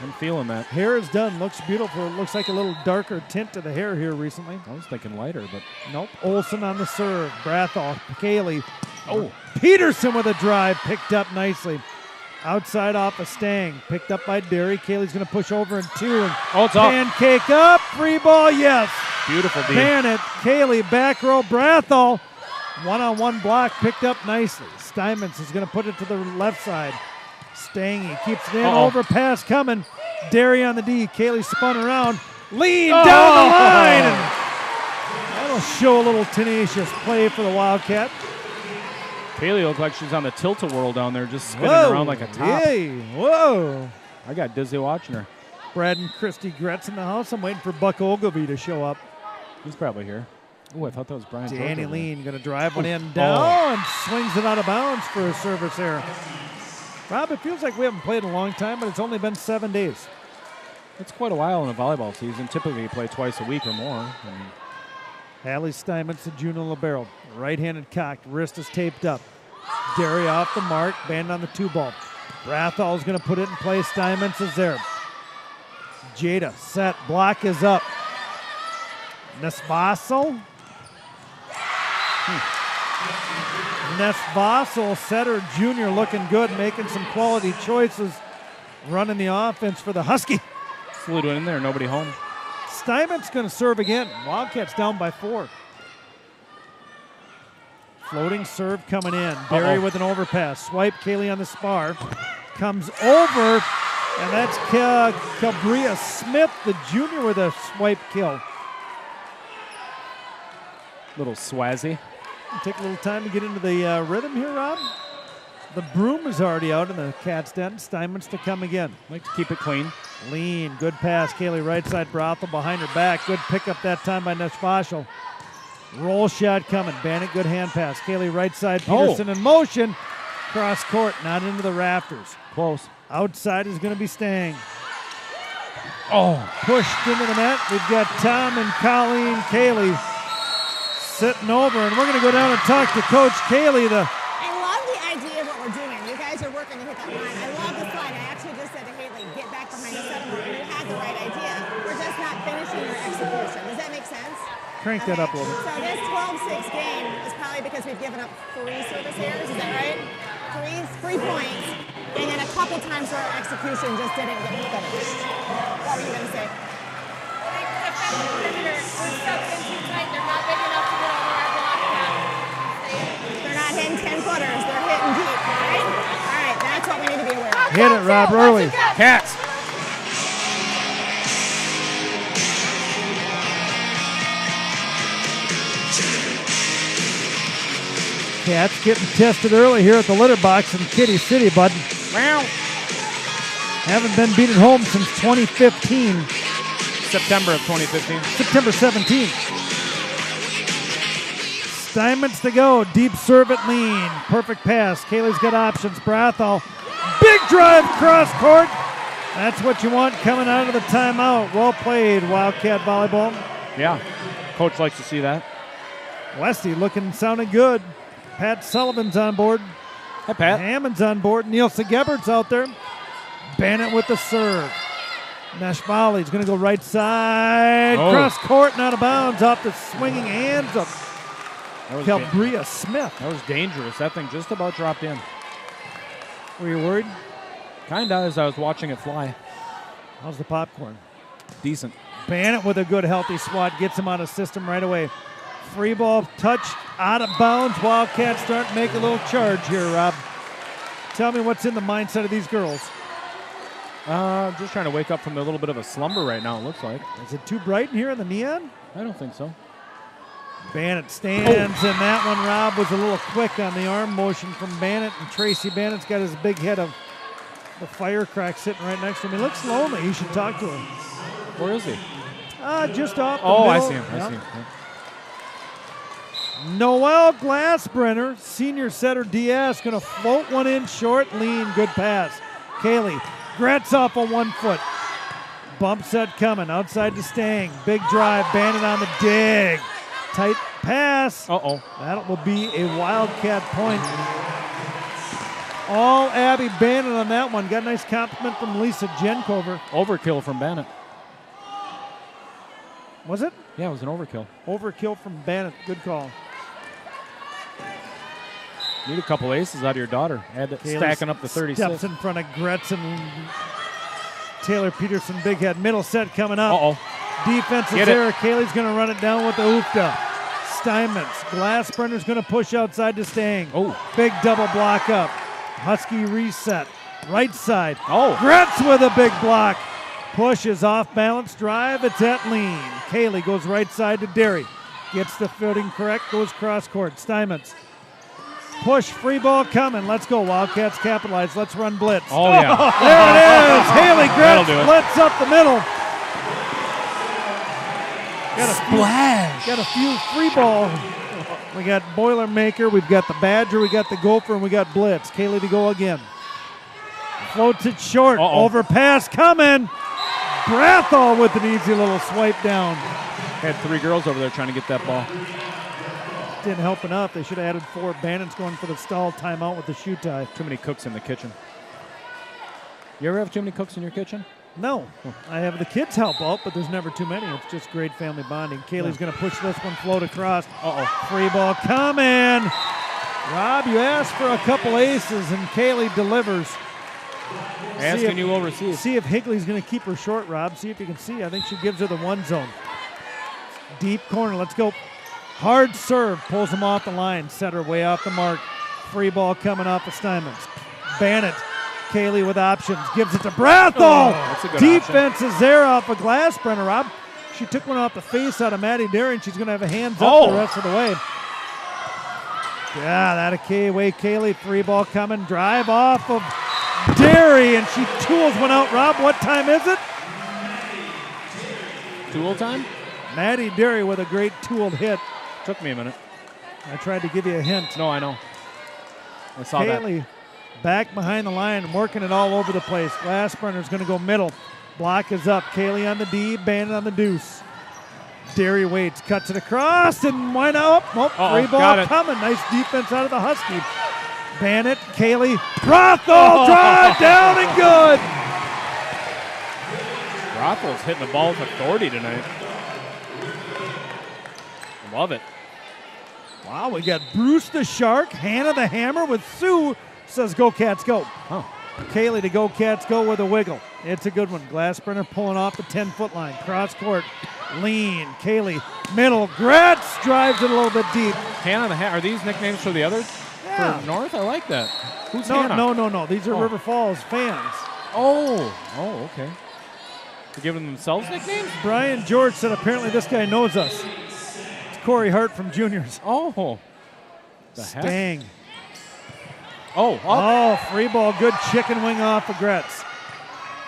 I'm feeling that. Hair is done. Looks beautiful. It looks like a little darker tint to the hair here recently. I was thinking lighter, but nope. Olsen on the serve. Brathall. Kaylee. Oh. Peterson with a drive. Picked up nicely. Outside off a Stang. Picked up by Derry. Kaylee's going to push over in two. And it's up. pancake up. Free ball. Yes. Beautiful, D. Bannett. Kaylee. Back row. Brathall. One-on-one block. Picked up nicely. Steinmetz is going to put it to the left side. Stangy keeps it in. Overpass coming. Derry on the D. Kaylee spun around. Lean down the line. And that'll show a little tenacious play for the Wildcat. Kaylee looked like she's on the tilt-a-whirl down there, just spinning around like a top. Hey, whoa. I got dizzy watching her. Brad and Christy Gretz in the house. I'm waiting for Buck Ogilvie to show up. He's probably here. Oh, I thought that was Brian. Danny Lean going to drive one in down and swings it out of bounds for a service error. Rob, it feels like we haven't played in a long time, but it's only been 7 days. It's quite a while in a volleyball season. Typically, you play twice a week or more. Hallie Steinmetz to Juno Libero. Right-handed cocked. Wrist is taped up. Derry off the mark. Band on the 2-ball. Brathall is going to put it in play. Steinmetz is there. Jada set. Block is up. Nesvassel. Nesvassel, setter junior, looking good, making some quality choices, running the offense for the Husky. Flew in there, nobody home. Steinmetz going to serve again. Wildcats down by 4. Floating serve coming in. Barry with an overpass. Swipe, Kaylee on the spar. Comes over, and that's Cabria Smith, the junior, with a swipe kill. Little swazzy. Take a little time to get into the rhythm here, Rob. The broom is already out in the Cat's den. Steinmetz to come again. Like to keep it clean. Lean, good pass. Kaylee right side, Brothel behind her back. Good pickup that time by Nesvassel. Roll shot coming. Bannock, good hand pass. Kaylee right side, Peterson in motion. Cross court, not into the rafters. Close. Outside is going to be Stang. Oh. Pushed into the net. We've got Tom and Colleen Kaylee sitting over, and we're going to go down and talk to Coach Kaylee. I love the idea of what we're doing. You guys are working to hit that line. I love the slide. I actually just said to Haley, get back behind the center more. You had the right idea. We're just not finishing your execution. Does that make sense? Crank that up a little bit. So this 12-6 game is probably because we've given up 3 service errors. Is that right? 3 points. And then a couple times where our execution just didn't get finished. What were you going to say? They're not hitting 10-footers. They're hitting deep, right? All right, that's what we need to be aware of. Hit it, Rob, early. Cats. Cats getting tested early here at the litter box in Kitty City, bud. Wow. Haven't been beat at home since 2015. September of 2015. September 17th. Steinmetz to go. Deep serve at Lean. Perfect pass. Kaylee's got options. Brathall. Big drive cross court. That's what you want coming out of the timeout. Well played, Wildcat Volleyball. Yeah. Coach likes to see that. Westy looking and sounding good. Pat Sullivan's on board. Hi, Pat. Hammond's on board. Nielsen Gebhardt's out there. Bannett with the serve. Nashvali's going to go right side. Cross court and out of bounds off the swinging hands of Calbria Smith. That was dangerous. That thing just about dropped in. Were you worried? Kind of, as I was watching it fly. How's the popcorn? Decent. Bannett with a good healthy swat. Gets him out of system right away. Free ball touched out of bounds. Wildcats start to make a little charge here, Rob. Tell me what's in the mindset of these girls. Just trying to wake up from a little bit of a slumber right now, it looks like. Is it too bright in here in the neon? I don't think so. Bannett stands, and that one, Rob, was a little quick on the arm motion from Bannett, and Tracy Bannett's got his big head of the firecrack sitting right next to him. He looks lonely. You should talk to him. Where is he? Just off the middle. I see him. I see him. Yeah. Noel Glassbrenner, senior setter Diaz, going to float one in short, lean, good pass. Kaylee, Gretz off on 1 foot. Bump set coming, outside to Stang. Big drive, Bannett on the dig. Tight pass. That will be a Wildcat point. All Abby Bannett on that one. Got a nice compliment from Lisa Jenkover. Overkill from Bannett. Was it? Yeah, it was an overkill. Overkill from Bannett. Good call. Need a couple aces out of your daughter. Stacking up the 36. Steps in front of Gretz and Taylor Peterson. Big head. Middle set coming up. Defense is there. Kaylee's going to run it down with the oofta. Steinmetz. Glassbrenner's going to push outside to Stang. Big double block up. Husky reset. Right side. Gretz with a big block. Push is off balance drive. It's at Lean. Kaylee goes right side to Derry. Gets the footing correct, goes cross court. Steinmetz. Push, free ball coming. Let's go. Wildcats capitalize. Let's run blitz. Oh, yeah. There it is. Haley Gretz do it. blitz up the middle. Splash. Got a few free ball. We got Boilermaker, we've got the Badger, we got the Gopher, and we got Blitz. Kaylee to go again. Floats it short. Overpass coming. Brathall with an easy little swipe down. Had 3 girls over there trying to get that ball. Didn't help enough. They should have added 4. Bannon's going for the stall timeout with the shoe tie. Too many cooks in the kitchen. You ever have too many cooks in your kitchen? No. I have the kids help out, but there's never too many. It's just great family bonding. Kaylee's going to push this one, float across. Free ball coming. Rob, you asked for a couple aces, and Kaylee delivers. Asking you will receive. See if Higley's going to keep her short, Rob. See if you can see. I think she gives her the 1 zone. Deep corner. Let's go. Hard serve. Pulls them off the line. Set her way off the mark. Free ball coming off of Steinmetz. Bannett. Kaylee with options. Gives it to Brathall. That's a good Defense is there off of Glassbrenner, Rob. She took one off the face out of Maddie Derry, and she's going to have a hands up the rest of the way. Yeah, that away Kaylee. Free ball coming. Drive off of Derry, and she tools one out. Rob, what time is it? Tool time? Maddie Derry with a great tooled hit. Took me a minute. I tried to give you a hint. No, I know. I saw that. Kaylee back behind the line, working it all over the place. Glassbrenner's going to go middle. Block is up. Kaylee on the D, Bannon on the deuce. Derry waits, cuts it across, and why not? Free ball coming. Nice defense out of the Husky. Bannett, Kaylee, Brathall, drive down and good. Brathall's hitting the ball with authority tonight. Love it. Wow, we got Bruce the Shark, Hannah the Hammer with Sue. Says go Cats go. Kaylee to go Cats go with a wiggle. It's a good one. Glassbrenner pulling off the 10-foot line. Cross court. Lean. Kaylee. Middle. Gretz drives it a little bit deep. Hannah the Hammer. Are these nicknames for the others? Yeah. For North? I like that. Who's Hannah? No. These are River Falls fans. Oh, okay. They're giving themselves nicknames? Brian George said apparently this guy knows us. It's Corey Hart from Juniors. Oh. Stang. Heck? Free ball. Good chicken wing off of Gretz.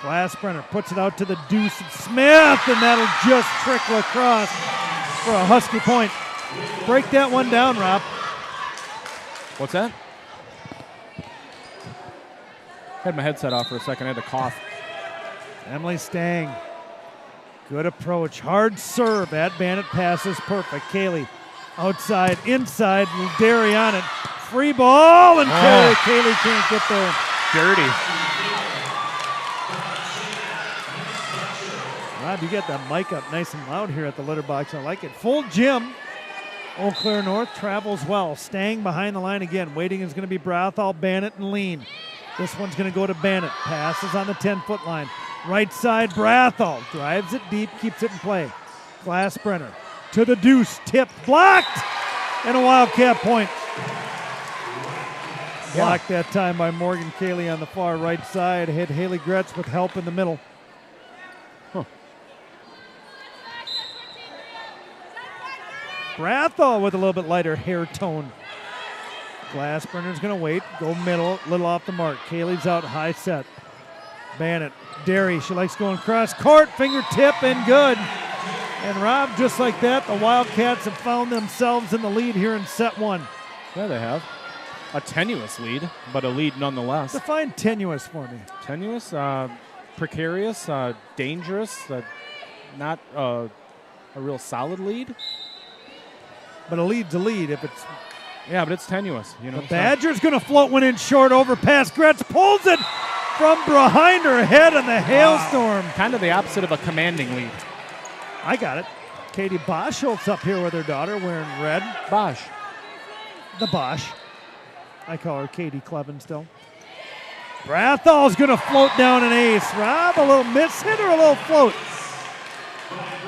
Glassbrenner puts it out to the deuce of Smith, and that'll just trickle across for a Husky point. Break that one down, Rob. What's that? Had my headset off for a second. I had to cough. Emily Stang. Good approach. Hard serve. That Bannett pass is perfect. Kaylee outside, inside. Derry on it. Free ball, and Kaylee can't get there. Dirty. Rob, you got that mic up nice and loud here at the litter box. I like it. Full gym. Eau Claire North travels well. Stang behind the line again. Waiting is going to be Brathall, Bannett, and Lean. This one's going to go to Bannett. Passes on the 10-foot line. Right side, Brathall. Drives it deep, keeps it in play. Glassbrenner to the deuce. Tip blocked. And a Wildcat point. Blocked that time by Morgan Kaylee on the far right side. Hit Haley Gretz with help in the middle. Brathall with a little bit lighter hair tone. Glassbrenner's going to wait. Go middle, little off the mark. Kaylee's out, high set. Bannett, Derry, she likes going cross court, fingertip, and good. And Rob, just like that, the Wildcats have found themselves in the lead here in set 1. Yeah, they have. A tenuous lead, but a lead nonetheless. Define tenuous for me. Tenuous, precarious, dangerous, not a real solid lead. But a lead's a lead if it's... Yeah, but it's tenuous. You know, the Badger's going to float one in short, overpass. Gretz pulls it from behind her head in the hailstorm. Kind of the opposite of a commanding lead. I got it. Katie Boschholtz up here with her daughter wearing red. Bosch. The Bosch. I call her Katie Clevin still. Brathall's going to float down an ace. Rob, a little miss hit or a little float?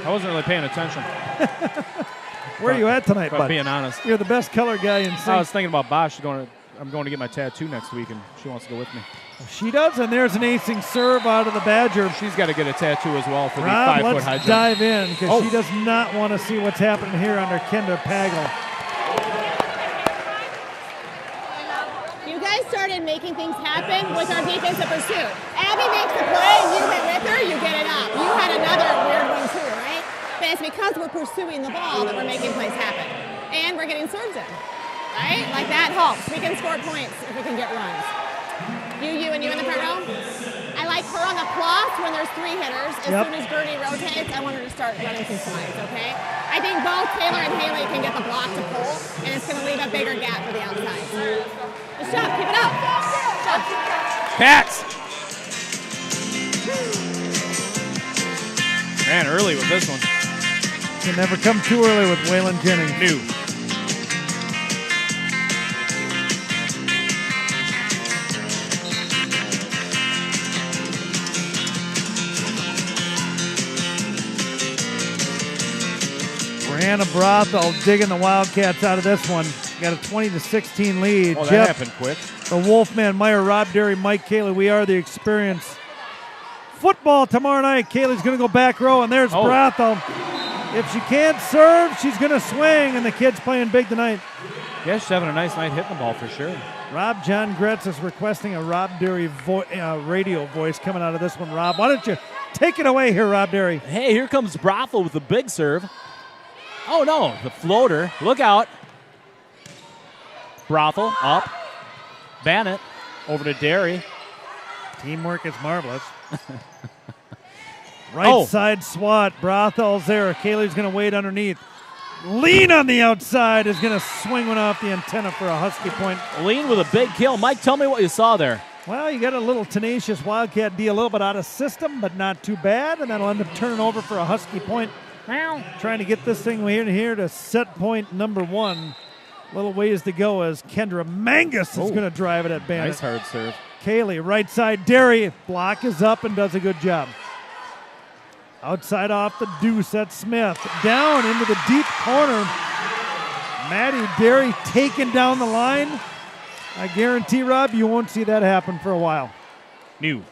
I wasn't really paying attention. Where are you at tonight, bud? Being honest. You're the best color guy in sync. I was thinking about Bosch going I'm going to get my tattoo next week, and she wants to go with me. She does, and there's an acing serve out of the Badger. She's got to get a tattoo as well for the Rob, 5-foot high let's jump. dive in because she does not want to see what's happening here under Kendra Pagel. You guys started making things happen with our defensive pursuit. Abby makes the play, you hit with her, you get it up. You had another weird one too, right? But it's because we're pursuing the ball that we're making plays happen. And we're getting serves in, right? Like that helps. We can score points if we can get runs. You in the front row? I like her on the plus when there's 3 hitters. As soon as Gertie rotates, I want her to start running some slides, okay? I think both Taylor and Haley can get the block to pull, and it's going to leave a bigger gap for the outside. Good job. Keep it up. Cats! Man, early with this one. Can never come too early with Waylon Jennings. New. Brianna Brothel digging the Wildcats out of this one. Got a 20-16 lead. Oh, that Jeff, happened quick. the Wolfman, Meyer, Rob Derry, Mike Cayley. We are the experience. Football tomorrow night. Cayley's going to go back row, and there's Brothel. If she can't serve, she's going to swing, and the kid's playing big tonight. Yeah, she's having a nice night hitting the ball for sure. Rob John Gretz is requesting a Rob Derry radio voice coming out of this one. Rob, why don't you take it away here, Rob Derry? Hey, here comes Brothel with the big serve. Oh, no, the floater. Look out. Brothel up. Bannett over to Derry. Teamwork is marvelous. Right side swat. Brothel's there. Cayley's going to wait underneath. Lean on the outside is going to swing one off the antenna for a Husky point. Lean with a big kill. Mike, tell me what you saw there. Well, you got a little tenacious Wildcat D, a little bit out of system, but not too bad, and that'll end up turning over for a Husky point. Trying to get this thing here to set point number 1. Little ways to go as Kendra Mangus is going to drive it at Bannett. Nice hard serve. Cayley, right side, Derry. Block is up and does a good job. Outside off the deuce at Smith. Down into the deep corner. Maddie Derry taking down the line. I guarantee, Rob, you won't see that happen for a while. New.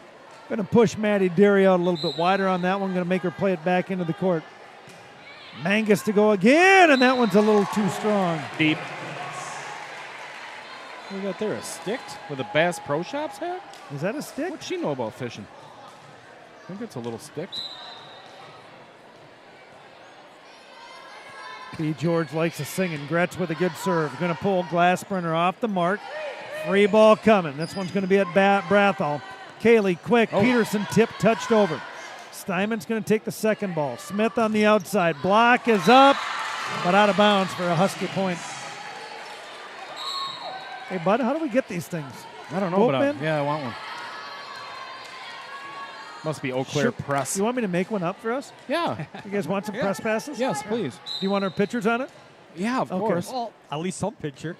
Going to push Maddie Derry out a little bit wider on that one. Going to make her play it back into the court. Mangus to go again, and that one's a little too strong. Deep. What we got there? A stick with a Bass Pro Shops hat? Is that a stick? What's she know about fishing? I think it's a little stick. B. George likes to sing, and Gretz with a good serve. Going to pull Glassburner off the mark. Free ball coming. This one's going to be at Brathall. Cayley, quick. Peterson tip touched over. Steinman's going to take the second ball. Smith on the outside. Block is up, but out of bounds for a Husky point. Hey, bud, how do we get these things? I don't know, Boatman? but I want one. Must be Eau Claire Press. You want me to make one up for us? Yeah. You guys want some press passes? Yes, please. Do you want our pictures on it? Yeah, of course. Well, at least some picture.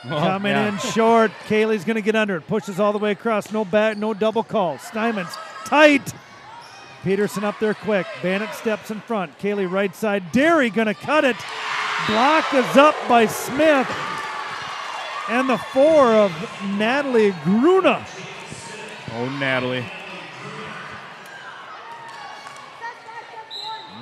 Coming in short. Cayley's going to get under it. Pushes all the way across. No back, no double call. Steinman's tight. Peterson up there quick. Bannett steps in front. Cayley right side. Derry going to cut it. Block is up by Smith. And the 4 of Natalie Gruna. Oh, Natalie.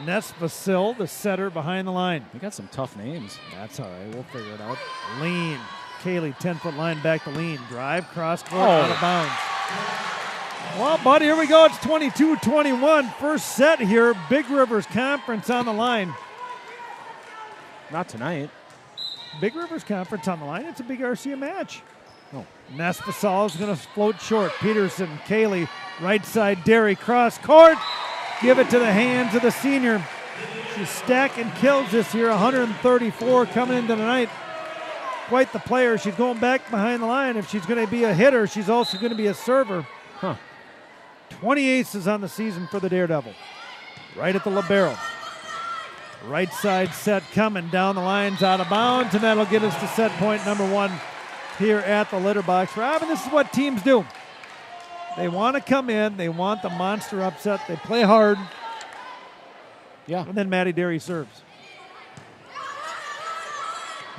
Ness Vasil, the setter behind the line. You got some tough names. That's all right. We'll figure it out. Lean. Cayley, 10-foot line back to Lean. Drive, cross court, out of bounds. Well, buddy, here we go. It's 22-21. First set here. Big Rivers Conference on the line. Not tonight. Big Rivers Conference on the line. It's a big RCA match. Oh. Ness Vasil is going to float short. Peterson, Cayley, right side, Derry, cross court. Give it to the hands of the senior. She's stacking kills this year, 134 coming into the night. Quite the player. She's going back behind the line. If she's going to be a hitter, she's also going to be a server. 20 aces on the season for the Daredevil. Right at the libero. Right side set coming down the lines, out of bounds, and that'll get us to set point number 1 here at the litter box. Rob, and this is what teams do. They want to come in. They want the monster upset. They play hard. Yeah. And then Maddie Derry serves.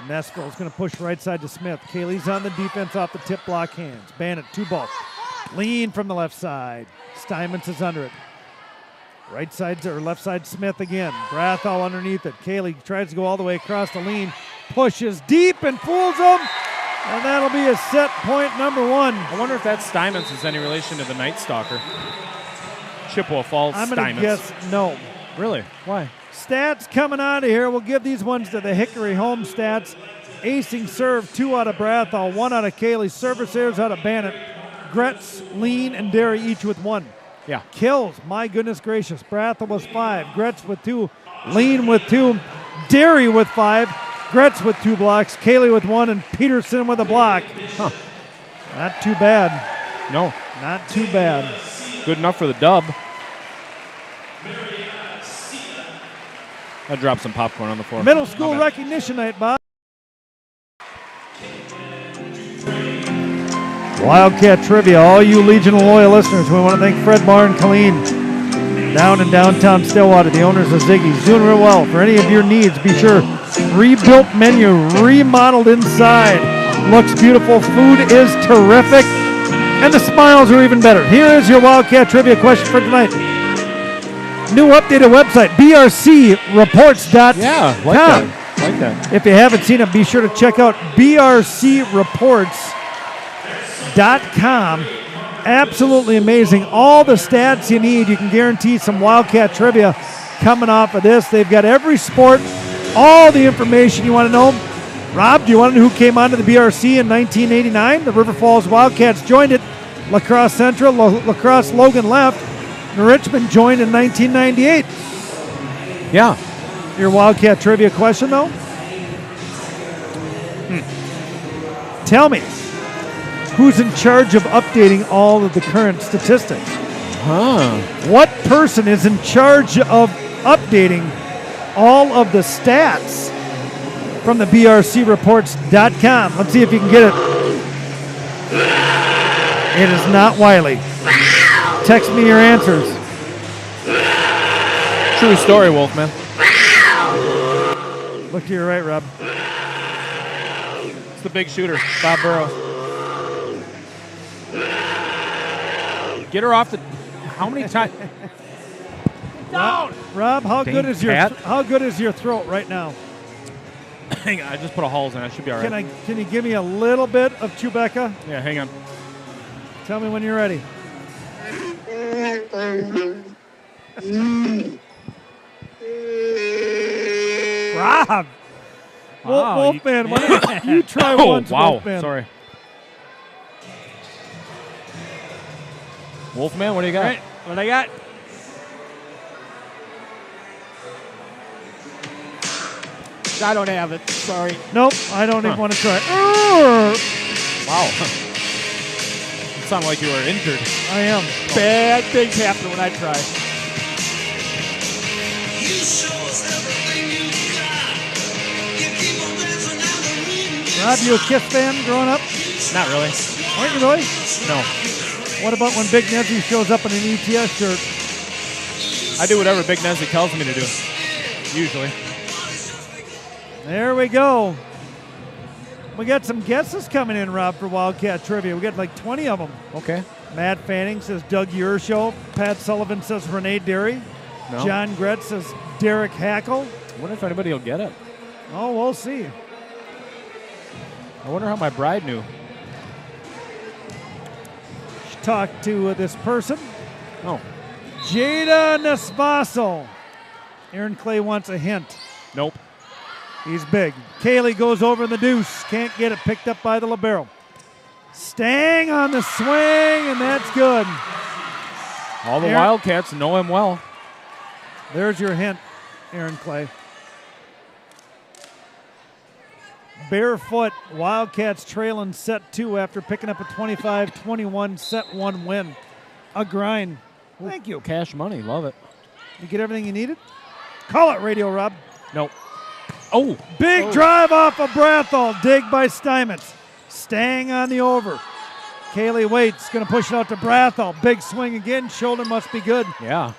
Nesville's going to push right side to Smith. Kaylee's on the defense off the tip block hands. Bannett, 2-ball. Lean from the left side. Steinmetz is under it. Right side or left side Smith again. Brathall underneath it. Kaylee tries to go all the way across the lean. Pushes deep and fools him. And that'll be a set point number 1. I wonder if that Steinmetz is any relation to the Night Stalker. Chippewa Falls I'm Steinmetz. going to guess no. Really? Why? Stats coming out of here. We'll give these ones to the Hickory home stats. Acing serve, 2 out of Brathall, 1 out of Kaylee. Service errors out of Bannett. Gretz, Lean, and Derry each with 1. Yeah. Kills, my goodness gracious. Brathall was 5. Gretz with 2. Lean with 2. Derry with 5. Gretz with 2 blocks. Kaylee with 1. And Peterson with a block. Huh. Not too bad. No. Not too bad. Good enough for the dub. I dropped some popcorn on the floor. Middle school recognition night, Bob. Wildcat Trivia, all you Legion of Loyal listeners, we want to thank Fred Barr and Colleen down in downtown Stillwater, the owners of Ziggy's, doing real well. For any of your needs, be sure, rebuilt menu, remodeled inside, looks beautiful, food is terrific, and the smiles are even better. Here is your Wildcat Trivia question for tonight. New updated website, brcreports.com. Yeah, like that. Like that. If you haven't seen it, be sure to check out brcreports.com. Absolutely amazing. All the stats you need. You can guarantee some Wildcat trivia coming off of this. They've got every sport, all the information you want to know. Rob, do you want to know who came onto the BRC in 1989? The River Falls Wildcats joined it. La Crosse Central, La Crosse Logan left. And Richmond joined in 1998. Yeah. Your Wildcat trivia question, though? Tell me, who's in charge of updating all of the current statistics? What person is in charge of updating all of the stats from the brcreports.com? Let's see if you can get it. It is not Wiley. Text me your answers. True story, Wolfman. Look to your right, Rob. It's the big shooter, Bob Burrows. Get her off the. How many times? Rob, how Dang good is your throat right now? Hang on, I just put a Halls in. I should be all right. Can you give me a little bit of Chewbacca? Yeah, hang on. Tell me when you're ready. Rob! Wolfman, why don't you try once, wow. Wolfman. Sorry. Wolfman, what do you got? Right. What I got? I don't have it. Sorry. Nope, I don't even want to try. Wow. You sound like you were injured. I am. Bad things happen when I try. Rob, you a Kiss fan growing up? Not really. Aren't you really? No. What about when Big Nezzy shows up in an ETS shirt? I do whatever Big Nessie tells me to do. Usually. There we go. We got some guesses coming in, Rob, for Wildcat Trivia. We got like 20 of them. Okay. Matt Fanning says Doug Yershow. Pat Sullivan says Renee Derry. No. John Gretz says Derek Hackle. I wonder if anybody will get it. Oh, we'll see. I wonder how my bride knew. Talk to this person. Oh. Jada Nesvaso. Aaron Clay wants a hint. Nope. He's big. Kaylee goes over the deuce. Can't get it picked up by the libero. Stang on the swing, and that's good. All the Wildcats know him well. There's your hint, Aaron Clay. Barefoot, Wildcats trailing set 2 after picking up a 25-21 set 1 win. A grind. Thank you. Cash money. Love it. You get everything you needed? Call it, Radio Rob. Nope. Oh. Big drive off of Brathall. Dig by Steinmetz. Stang on the over. Kaylee waits. Going to push it out to Brathall. Big swing again. Shoulder must be good. Yeah.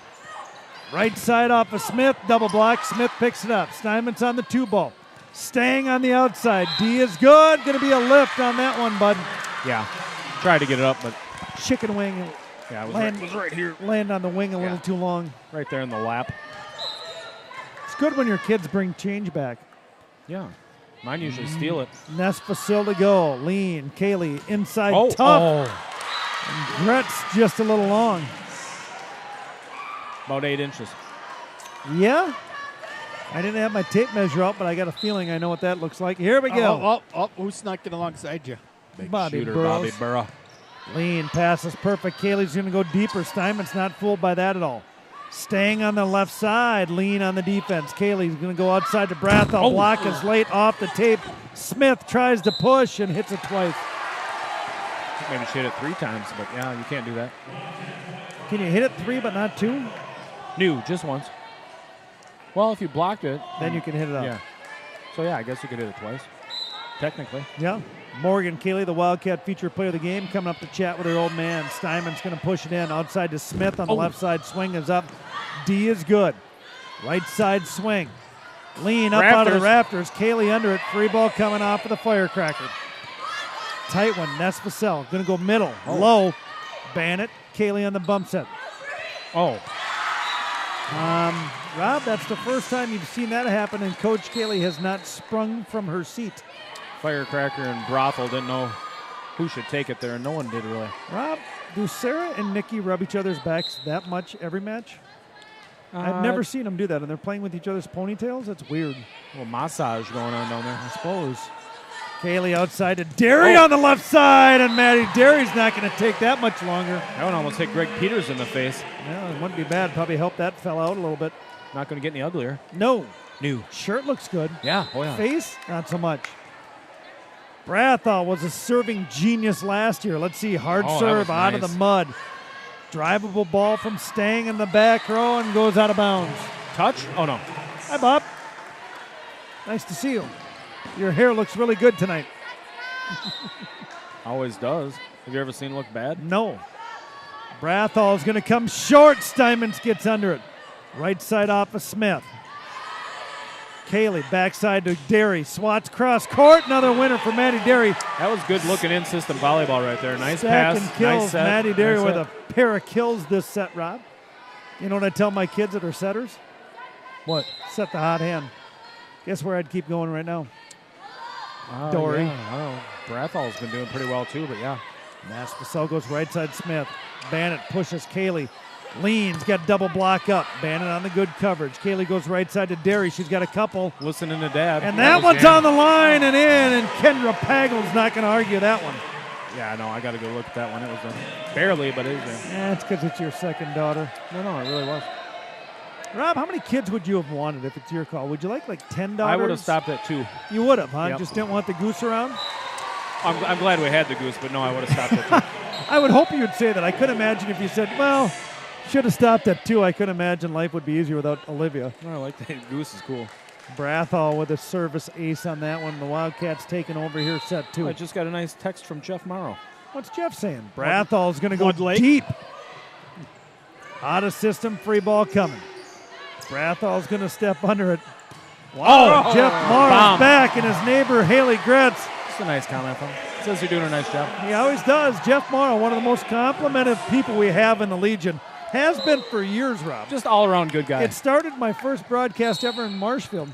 Right side off of Smith. Double block. Smith picks it up. Steinmetz on the 2 ball. Staying on the outside. D is good. Going to be a lift on that one, bud. Yeah. Tried to get it up, but Chicken wing. yeah, it was right here. Land on the wing a little too long. Right there in the lap. It's good when your kids bring change back. Yeah. Mine usually steal it. Nesfasil to go. Lean. Kaylee inside tough. Oh. And Gretz just a little long. About 8 inches. Yeah. I didn't have my tape measure up, but I got a feeling I know what that looks like. Here we go. Who snuck it alongside you? Big Bobby shooter, Burrows. Bobby Burrow. Lean passes perfect. Kaylee's going to go deeper. Steinman's not fooled by that at all. Staying on the left side. Lean on the defense. Kaylee's going to go outside to Brathel. Block is late off the tape. Smith tries to push and hits it twice. Maybe she hit it 3 times, but yeah, you can't do that. Can you hit it 3 but not 2? No, just once. Well, if you blocked it, Then you can hit it up. yeah. So yeah, I guess you could hit it twice, technically. Yeah. Morgan Kaylee, the Wildcat feature player of the game, coming up to chat with her old man. Steinman's going to push it in outside to Smith on the left side. Swing is up. D is good. Right side swing. Lean up out of the rafters. Kaylee under it. Free ball coming off of the firecracker. Tight one. Nesfasil going to go middle. Low. Bannett. Kaylee on the bump set. Oh. Rob, that's the first time you've seen that happen, and Coach Kaylee has not sprung from her seat. Firecracker and Brothel didn't know who should take it there, and no one did really. Rob, do Sarah and Nikki rub each other's backs that much every match? I've never seen them do that, and they're playing with each other's ponytails? That's weird. A little massage going on down there. I suppose. Kaylee outside to Derry on the left side, and Maddie Derry's not going to take that much longer. That one almost hit Greg Peters in the face. Yeah, it wouldn't be bad. Probably help that fella out a little bit. Not going to get any uglier. No. New. Shirt looks good. Yeah, oh yeah. Face, not so much. Brathel was a serving genius last year. Let's see, hard serve out of the mud. Drivable ball from Stang in the back row and goes out of bounds. Touch? Oh, no. Hi, Bob. Nice to see you. Your hair looks really good tonight. Always does. Have you ever seen it look bad? No. Brathal's going to come short. Steinmans gets under it. Right side off of Smith. Kaylee backside to Derry. Swats cross court. Another winner for Maddie Derry. That was good looking in-system volleyball right there. Nice Stack pass. and kills Nice set. Maddie Derry Nice with set. a pair of kills this set, Rob. You know what I tell my kids that are setters? What? Set the hot hand. Guess where I'd keep going right now? Dory. Yeah, Brathal's been doing pretty well too, but yeah. Maspassel goes right side Smith. Bannett pushes Kaylee. Leans, got double block up. Bannett on the good coverage. Kaylee goes right side to Derry. She's got a couple. Listening to Dad. And that one's on the line and in, and Kendra Pagel's not going to argue that one. Yeah, no, I got to go look at that one. It was barely, but it was in. Yeah, it's because it's your second daughter. No, it really was. Rob, how many kids would you have wanted if it's your call? Would you like 10 daughters? I would have stopped at 2. You would have, huh? Yep. Just didn't want the goose around? I'm glad we had the goose, but no, I would have stopped at 2. I would hope you would say that. I could imagine if you said, well, should have stopped at 2. I could imagine life would be easier without Olivia. No, I like that. Goose is cool. Brathall with a service ace on that one. The Wildcats taking over here, set 2. I just got a nice text from Jeff Morrow. What's Jeff saying? Brathall's going to go deep. Out of system, free ball coming. Brathall's going to step under it. Wow, Jeff Morrow's back, and his neighbor, Haley Gretz. That's a nice comment from him. Says you're doing a nice job. He always does. Jeff Morrow, one of the most complimented people we have in the Legion. Has been for years, Rob. Just all-around good guy. It started my first broadcast ever in Marshfield.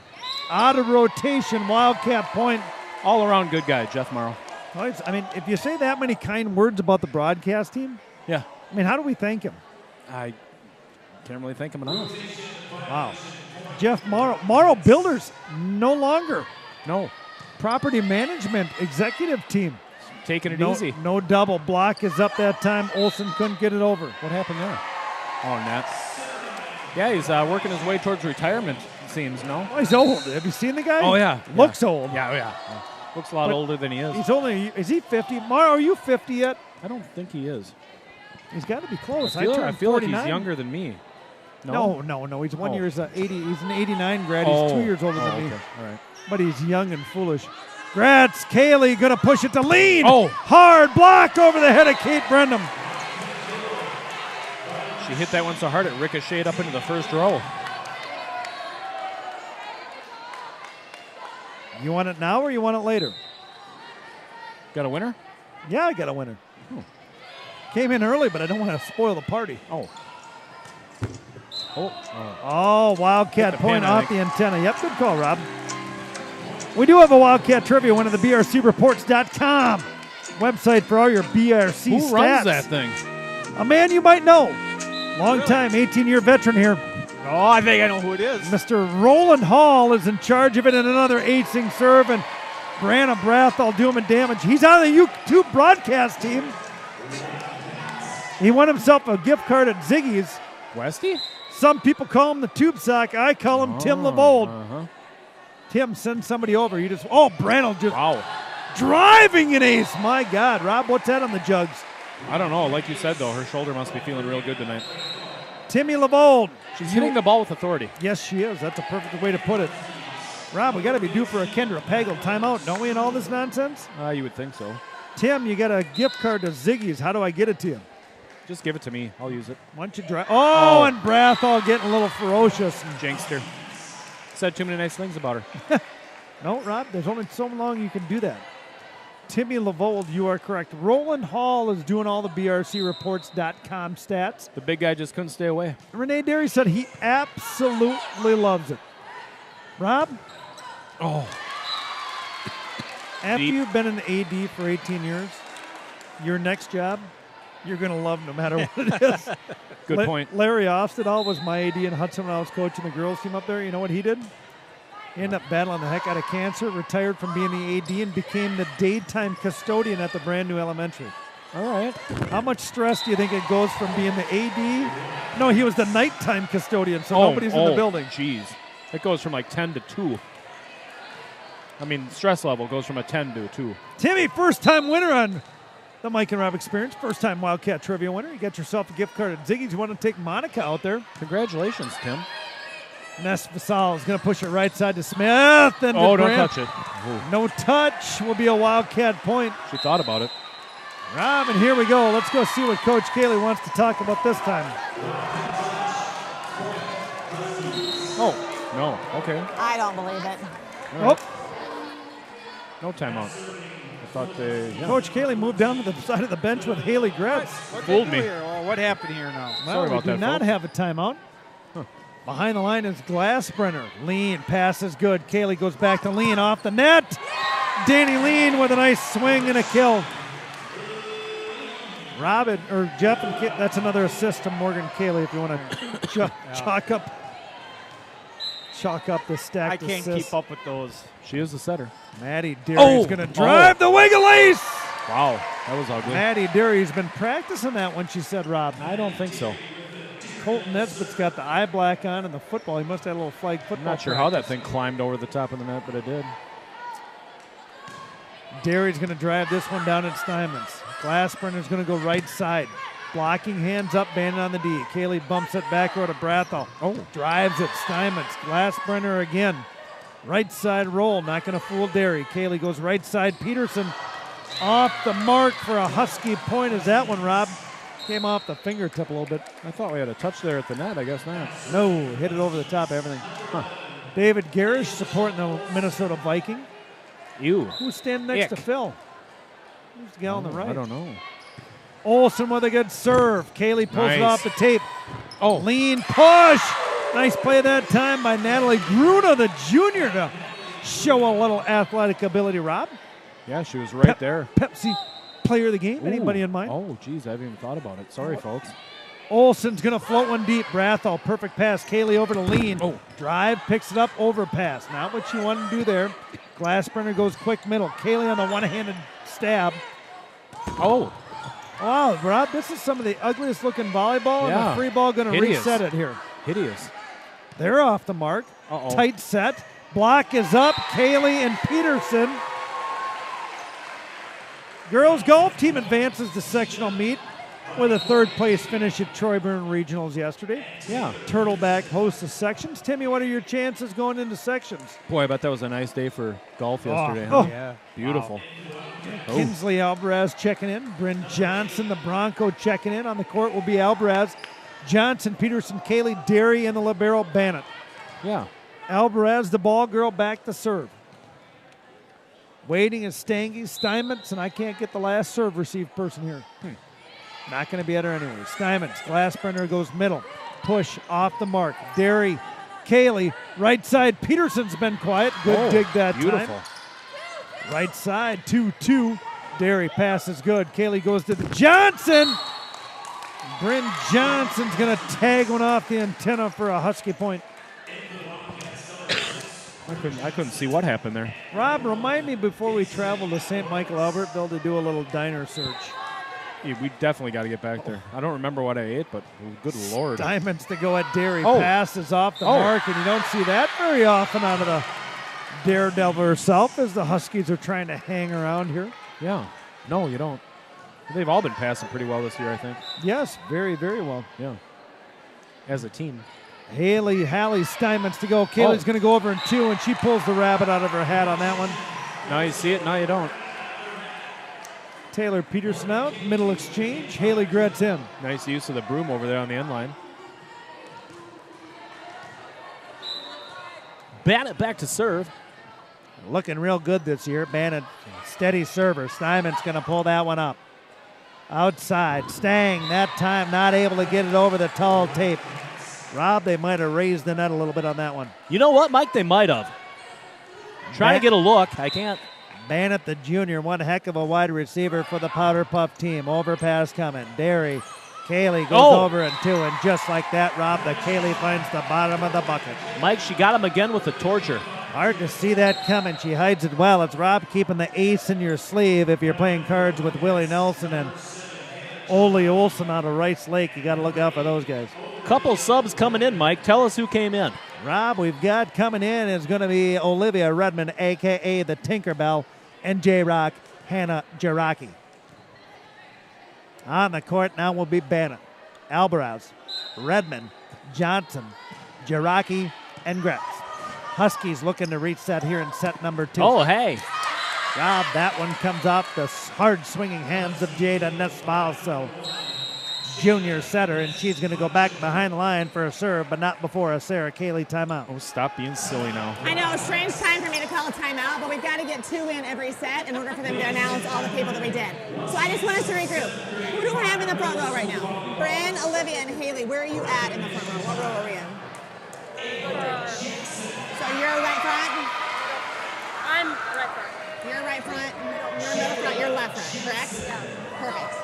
Out of rotation, Wildcat point. All-around good guy, Jeff Morrow. I mean, if you say that many kind words about the broadcast team, yeah. I mean, how do we thank him? I can't really thank him enough. Wow. Jeff Morrow. Morrow Builders, no longer. No. Property management executive team. Taking it easy. No double. Block is up that time. Olsen couldn't get it over. What happened there? Oh, net. Yeah, he's working his way towards retirement, it seems, no? Oh, he's old. Have you seen the guy? Oh, yeah. Looks old. Yeah. Looks a lot older than he is. He's only, is he 50? Morrow, are you 50 yet? I don't think he is. He's got to be close. I feel like he's younger than me. No. He's 1 year, 80. He's an 89 grad. He's 2 years older than me. All right. But he's young and foolish. Gratz, Kaylee going to push it to Lean. Oh. Hard block over the head of Kate Brendam. She hit that one so hard it ricocheted up into the first row. You want it now or you want it later? Got a winner? Yeah, I got a winner. Came in early, but I don't want to spoil the party. Oh, Wildcat point off the antenna. Yep, good call, Rob. We do have a Wildcat trivia, one of the BRCreports.com website for all your BRC stats. Who runs that thing? A man you might know. Long time, 18-year veteran here. Oh, I think I know who it is. Mr. Roland Hall is in charge of it, and another acing serve, and Brandon Brathall doing damage. He's on the YouTube broadcast team. He won himself a gift card at Ziggy's. Westy? Some people call him the tube sock. I call him Tim Lavold. Tim, send somebody over. Brandon just driving an ace. My God. Rob, what's that on the jugs? I don't know. Like you said, though, her shoulder must be feeling real good tonight. Timmy Lavold. She's hitting the ball with authority. Yes, she is. That's a perfect way to put it. Rob, we got to be due for a Kendra Pagel timeout, don't we, in all this nonsense? You would think so. Tim, you got a gift card to Ziggy's. How do I get it to you? Just give it to me. I'll use it. Why don't you drive? Oh, and Brathall getting a little ferocious. Jinxter. Said too many nice things about her. No, Rob, there's only so long you can do that. Timmy Lavold, you are correct. Roland Hall is doing all the BRCreports.com stats. The big guy just couldn't stay away. Renee Derry said he absolutely loves it. Rob? After you've been an AD for 18 years, your next job, you're going to love no matter what it is. Good point. Larry Ostedall was my AD in Hudson when I was coaching the girls team up there. You know what he did? He ended up battling the heck out of cancer, retired from being the AD, and became the daytime custodian at the brand new elementary. All right. How much stress do you think it goes from being the AD? No, he was the nighttime custodian, so nobody's in the building. Jeez. It goes from like 10 to 2. I mean, stress level goes from a 10 to a 2. Timmy, first-time winner on the Mike and Rob Experience. First-time Wildcat Trivia winner. You got yourself a gift card at Ziggy's. You want to take Monica out there. Congratulations, Tim. Ness Vasal is going to push it right side to Smith. And don't touch it. No touch will be a Wildcat point. She thought about it. Rob, and here we go. Let's go see what Coach Kaylee wants to talk about this time. Oh, no. Okay. I don't believe it. Oh. No timeout. I thought they... Yeah. Coach Kaylee moved down to the side of the bench with Haley Gretz. Fooled me. What happened here now? Well, we do not have a timeout. Behind the line is Glassbrenner. Lean, pass is good. Kaylee goes back to Lean off the net. Danny Lean with a nice swing and a kill. Robin, or Jeff, and that's another assist to Morgan Kaylee if you want to chalk up the stack. I can't keep up with those. She is the setter. Maddie Derry's going to drive the wiggle ace. Wow, that was ugly. Maddie Derry's been practicing that one, she said, Rob. I don't think so. Colton Nesbitt's got the eye black on and the football. He must have had a little flag football. I'm not sure how that thing climbed over the top of the net, but it did. Derry's going to drive this one down at Steinman's. Glassbrenner's going to go right side. Blocking, hands up, bandit on the D. Kaylee bumps it back over to Brathall. Drives it, Steinman's. Glassbrenner again. Right side roll, not going to fool Derry. Kaylee goes right side. Peterson off the mark for a Husky point. Is that one, Rob? Came off the fingertip a little bit. I thought we had a touch there at the net. I guess not. No, hit it over the top of everything. David Garish supporting the Minnesota Viking. Ew. Who's standing next to Phil? Who's the gal on the right? I don't know. Olsen with a good serve. Kaylee pulls it off the tape. Oh. Lean push. Nice play that time by Natalie Gruna, the junior, to show a little athletic ability, Rob. Yeah, she was right there. Pepsi player of the game. Ooh. Anybody in mind? Oh, geez, I haven't even thought about it. Sorry, folks. Olsen's going to float one deep. Brathall, perfect pass. Kaylee over to Lean. Drive, picks it up, overpass. Not what you want to do there. Glassbrenner goes quick middle. Kaylee on the one-handed stab. Oh. Wow, Rob, this is some of the ugliest looking volleyball, and the free ball going to reset it here. Hideous. They're off the mark. Tight set. Block is up. Kaylee and Peterson. Girls golf team advances to sectional meet with a third-place finish at Troy Byrne Regionals yesterday. Yeah. Turtleback hosts the sections. Timmy, what are your chances going into sections? Boy, I bet that was a nice day for golf yesterday. Huh? Yeah. Beautiful. Wow. Kinsley Alvarez checking in. Bryn Johnson, the Bronco, checking in. On the court will be Alvarez, Johnson, Peterson, Kaylee, Derry, and the libero Bannett. Yeah. Alvarez, the ball girl, back to serve. Waiting is Stangy, Steinmetz, and I can't get the last serve receive person here. Not going to be at her anyway. Steinmetz, Glassbrenner goes middle. Push off the mark. Derry, Kaylee, right side. Peterson's been quiet. Good dig that beautiful. time. Right side, 2-2. Derry pass is good. Kaylee goes to the Johnson. Bryn Johnson's going to tag one off the antenna for a Husky point. I couldn't see what happened there. Rob, remind me before we travel to St. Michael Albertville to do a little diner search. Yeah, we definitely got to get back there. I don't remember what I ate, but good Lord. Diamonds to go at Derry. Passes off the mark, and you don't see that very often out of the Daredevil herself as the Huskies are trying to hang around here. Yeah. No, you don't. They've all been passing pretty well this year, I think. Yes, very, very well. Yeah. As a team. Hallie Steinmetz to go. Kaylee's going to go over in 2, and she pulls the rabbit out of her hat on that one. Now you see it, now you don't. Taylor Peterson out. Middle exchange. Haley Gretz in. Nice use of the broom over there on the end line. Bannett back to serve. Looking real good this year. Bannett, steady server. Steinmetz going to pull that one up. Outside. Stang, that time not able to get it over the tall tape. Rob, they might have raised the net a little bit on that one. You know what, Mike? They might have. Trying to get a look. I can't. Bannett, the junior, one heck of a wide receiver for the Powder Puff team. Overpass coming. Derry. Kaylee goes over in 2, and just like that, Rob, the Kaylee finds the bottom of the bucket. Mike, she got him again with the torture. Hard to see that coming. She hides it well. It's Rob keeping the ace in your sleeve if you're playing cards with Willie Nelson and Ole Olson out of Rice Lake. You got to look out for those guys. Couple subs coming in, Mike. Tell us who came in. Rob, we've got coming in is going to be Olivia Redmond, a.k.a. the Tinkerbell, and J-Rock, Hannah Jaraki. On the court now will be Bannett, Albaraz, Redmond, Johnson, Jaraki, and Gretz. Huskies looking to reach that here in set number 2. Oh, hey. Rob, that one comes off the hard swinging hands of Jada Nesbalso. Junior setter, and she's going to go back behind the line for a serve, but not before a Sarah Kaylee timeout. Oh, stop being silly now. I know, strange time for me to call a timeout, but we've got to get 2 in every set in order for them to announce all the people that we did. So I just want us to regroup. Who do we have in the front row right now? Bryn, Olivia, and Haley. Where are you at in the front row? What row are we in? So you're right front? I'm right front. You're right front, you're middle front, you're left front, correct? Yeah. Perfect.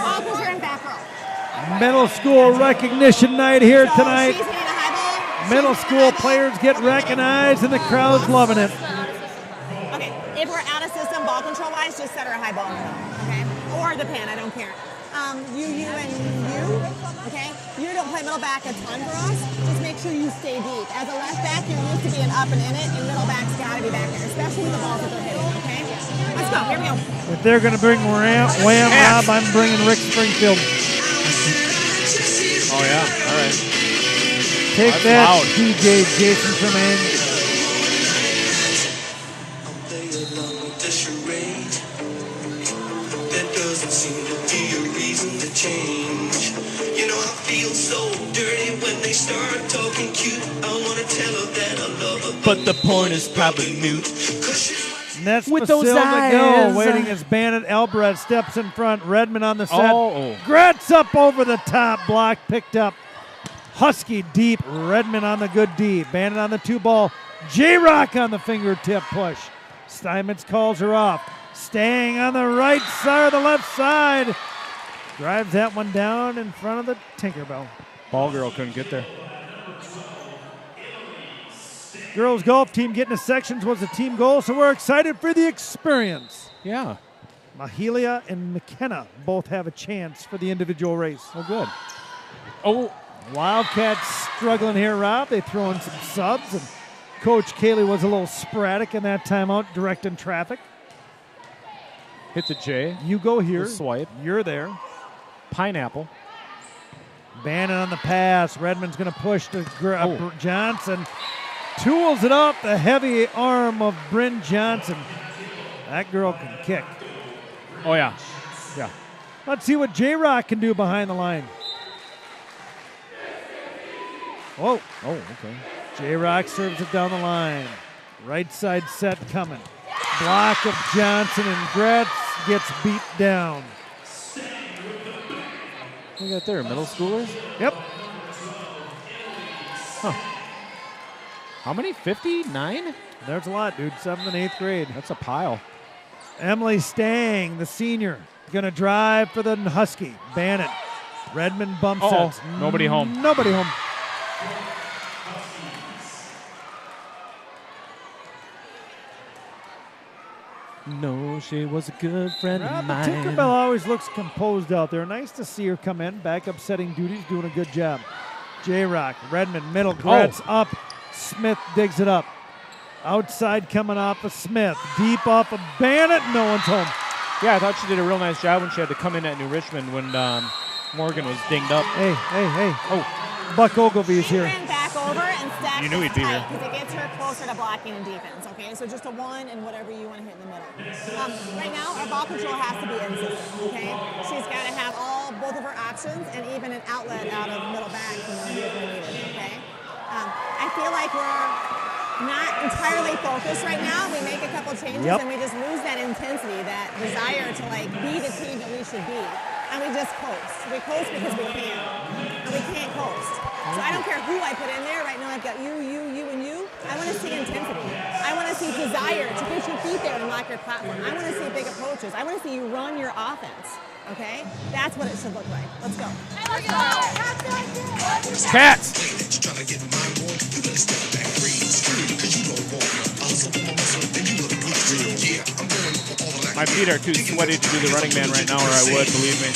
Oh, because you're in back row. Middle school recognition night here So tonight. she's hitting a high ball. Middle school players get recognized, and the crowd's loving it. Okay, if we're out of system ball control wise, just set her a high ball, okay? Or the pin, I don't care. You, and you, okay? You don't play middle back a ton for us. Just make sure you stay deep. As a left back, you're used to being up and in it, and middle back's got to be back there, especially when the balls that they're hitting, okay? Let's go, here we go. If they're going to bring Wham Rob, I'm bringing Rick Springfield. Oh, yeah. All right. Take That's that, loud. DJ Jason Tremaine. There doesn't seem to be a reason to change. You know, I feel so dirty when they start talking cute. I want to tell her that I love her, But the point is probably mute. Nets With those Basil to go. eyes. Waiting as Bannett. Alvarez steps in front. Redmond on the set. Oh. Gretz up over the top. Block picked up. Husky deep. Redmond on the good D. Bannett on the 2 ball. J-Rock on the fingertip push. Steinmetz calls her off. Staying on the right side or the left side. Drives that one down in front of the Tinkerbell. Ball girl couldn't get there. Girls golf team getting to sections was a team goal, so we're excited for the experience. Yeah. Mahalia and McKenna both have a chance for the individual race. Oh, good. Oh, Wildcats struggling here, Rob. They throw in some subs, and Coach Kaylee was a little sporadic in that timeout, directing traffic. hit the J. You go here. The swipe. You're there. Pineapple. Bannon on the pass. Redmond's going to push to Johnson. Tools it up. The heavy arm of Bryn Johnson. That girl can kick. Oh, yeah. Yeah. Let's see what J-Rock can do behind the line. Whoa. Oh, okay. J-Rock serves it down the line. Right side set coming. Block of Johnson, and Gretz gets beat down. We got there, middle schoolers? Yep. Huh. How many? 59? There's a lot, dude. 7th and 8th grade. That's a pile. Emily Stang, the senior, going to drive for the Husky. Bannon. Redmond bump sets. Nobody home. Nobody home. No, she was a good friend of mine. Tinkerbell always looks composed out there. Nice to see her come in. Backup setting duties, doing a good job. J-Rock, Redmond, middle, Gretz up. Smith digs it up. Outside coming off of Smith. Deep off of Bannon. No one's home. Yeah, I thought she did a real nice job when she had to come in at New Richmond when Morgan was dinged up. Hey. Oh, Buck Ogilvy's here. Ran back over and stacked. You knew he'd be here. Because it gets her closer to blocking and defense. Okay, so just a 1 and whatever you want to hit in the middle. Right now, our ball control has to be insistent. Okay, she's got to have both of her options and even an outlet out of middle back when needed. Okay, I feel like we're not entirely focused right now. We make a couple changes and we just lose that intensity, that desire to be the team that we should be. And we just coast. We coast because we can. And we can't coast. So I don't care who I put in there. Right now I've got you, and you. I want to see intensity. I want to see desire to get your feet there and lock your platform. I want to see big approaches. I want to see you run your offense. Okay? That's what it should look like. Let's go. Cats! My feet are too sweaty to do the running man right now, or I would, believe me.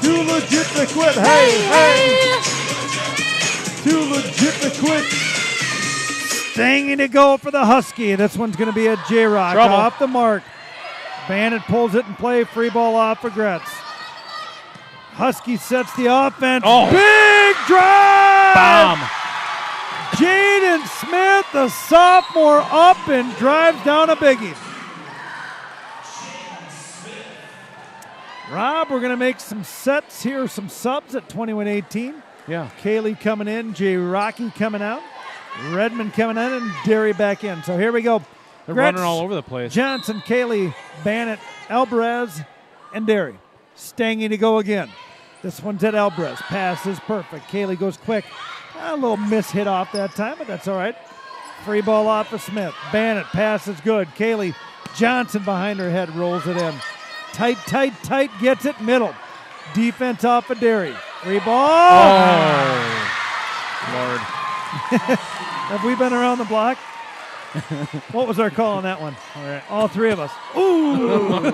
Too legit to quit. Hey! Too legit to quit. Stanging to go for the Husky. This one's going to be a J-Rock off the mark. Bannon pulls it in play. Free ball off for Gretz. Husky sets the offense. Big drive! Bomb! Jaden Smith, the sophomore, up and drives down a biggie. Rob, we're going to make some sets here, some subs at 21-18. Yeah. Kaylee coming in, J. Rocky coming out, Redmond coming in, and Derry back in. So here we go. They're running all over the place. Johnson, Kaylee, Bannett, Alvarez, and Derry. Stangy to go again. This one's at Alvarez. Pass is perfect. Kaylee goes quick. A little miss hit off that time, but that's all right. Free ball off for Smith. Bannett, pass is good. Kaylee, Johnson behind her head, rolls it in. Tight, gets it middle. Defense off of Derry. Free ball. Oh, Lord. Have we been around the block? What was our call on that one? All right, all three of us. Ooh.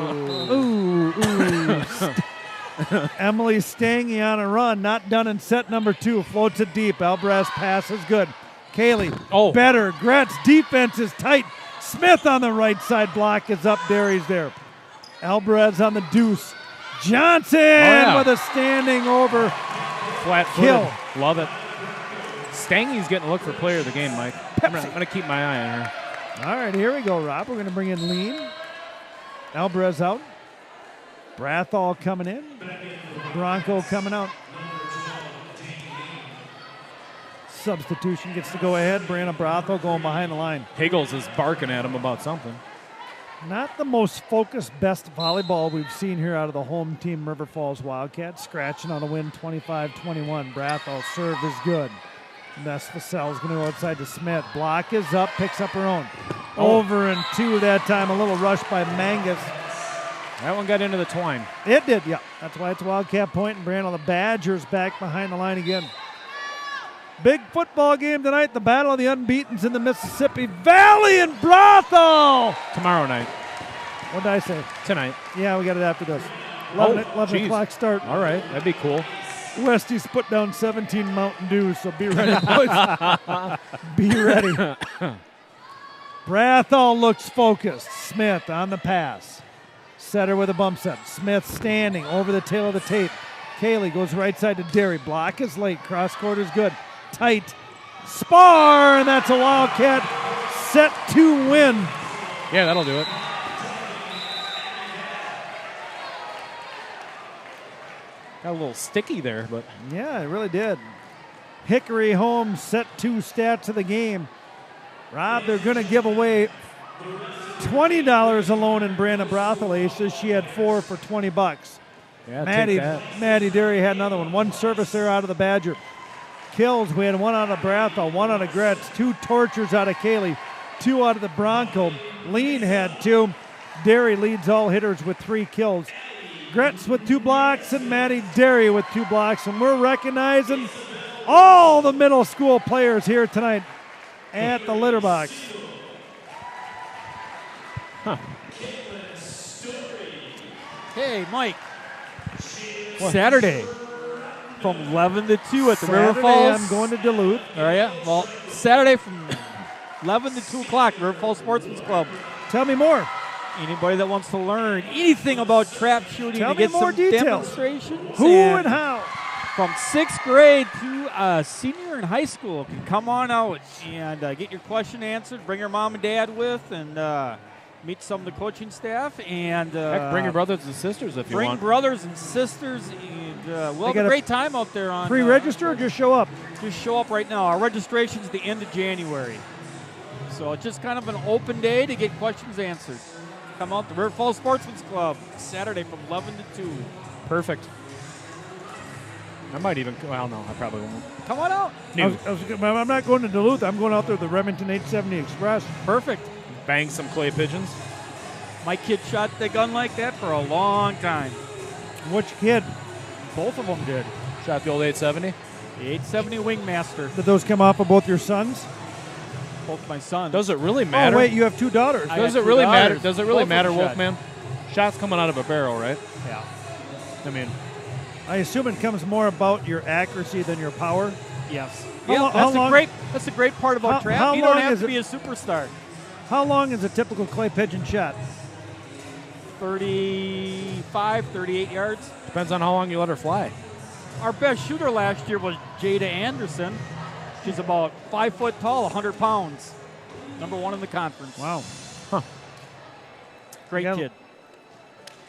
Emily Stangy on a run, not done in set number 2. Floats it deep. Alvarez pass is good. Kaylee, better. Gretz, defense is tight. Smith on the right side block is up. Derry's there. Alvarez on the deuce. Johnson with a standing over. Flat kill. Love it. Stangy's getting a look for player of the game, Mike. I'm going to keep my eye on her. All right, here we go, Rob. We're going to bring in Lean. Alvarez out. Brathall coming in. Bronco coming out. Substitution gets to go ahead. Brianna Brathall going behind the line. Higgles is barking at him about something. Not the most focused, best volleyball we've seen here out of the home team, River Falls Wildcats. Scratching on a win, 25-21. Brathall serve is good. Ness Vassell's going to go outside to Smith. Block is up, picks up her own. Over and 2 that time. A little rush by Mangus. That one got into the twine. It did, yeah. That's why it's a Wildcat point. And Brandon, the Badgers back behind the line again. Big football game tonight. The battle of the unbeatens in the Mississippi Valley and Brathall. Tomorrow night. What did I say? Tonight. Yeah, we got it after this. 11 o'clock start. All right, that'd be cool. Westie's put down 17 Mountain Dew, so be ready, boys. Be ready. Brathall looks focused. Smith on the pass. Setter with a bump set. Smith standing over the tail of the tape. Kaylee goes right side to Derry. Block is late. Cross court is good. Tight. Spar, and that's a Wildcat set 2 win. Yeah, that'll do it. Got a little sticky there, but. Yeah, it really did. Hickory home set 2 stats of the game. Rob, they're going to give away $20 alone in Brandon Brothel aces. She had 4 for $20. Yeah, Maddie Derry had another one. 1 service there out of the Badger. Kills, we had 1 out of Brathel, 1 out of Gretz, 2 tortures out of Kaylee, 2 out of the Bronco. Lean had 2. Derry leads all hitters with 3 kills. Gretz with 2 blocks and Maddie Derry with 2 blocks. And we're recognizing all the middle school players here tonight at the litter box. Huh. Hey, Mike. Saturday from 11 to 2 at the River Falls. I'm going to Duluth. All right, yeah. Well, Saturday from 11 to 2 o'clock, River Falls Sportsman's Club. Tell me more. Anybody that wants to learn anything about trap shooting Tell to me get more some details. demonstrations. Who and how? From 6th grade to senior in high school can come on out and get your question answered. Bring your mom and dad with and meet some of the coaching staff. And Heck, bring your brothers and sisters if you want. Bring brothers and sisters. And we'll have a great time out there. On pre-register or just show up? Just show up right now. Our registration's the end of January. So it's just kind of an open day to get questions answered. Come out to River Falls Sportsman's Club Saturday from 11 to 2. Perfect. I might even, well, no, I probably won't. Come on out. I'm not going to Duluth. I'm going out there with the Remington 870 Express. Perfect. Bang some clay pigeons. My kid shot the gun like that for a long time. Which kid? Both of them did. Shot the old 870? The 870 Wingmaster. Did those come off of both your sons? Both my sons. Does it really matter? Oh, wait, you have 2 daughters. Does it really matter? Does it really Both matter, of them shot. Wolfman? Shots coming out of a barrel, right? Yeah. I mean, I assume it comes more about your accuracy than your power. Yes. How That's the great part about trap. how You don't long have is to it- be a superstar. How long is a typical clay pigeon shot? 35, 38 yards. depends on how long you let her fly. Our best shooter last year was Jada Anderson. She's about 5 foot tall, 100 pounds. Number 1 in the conference. Wow. Great Yeah. kid.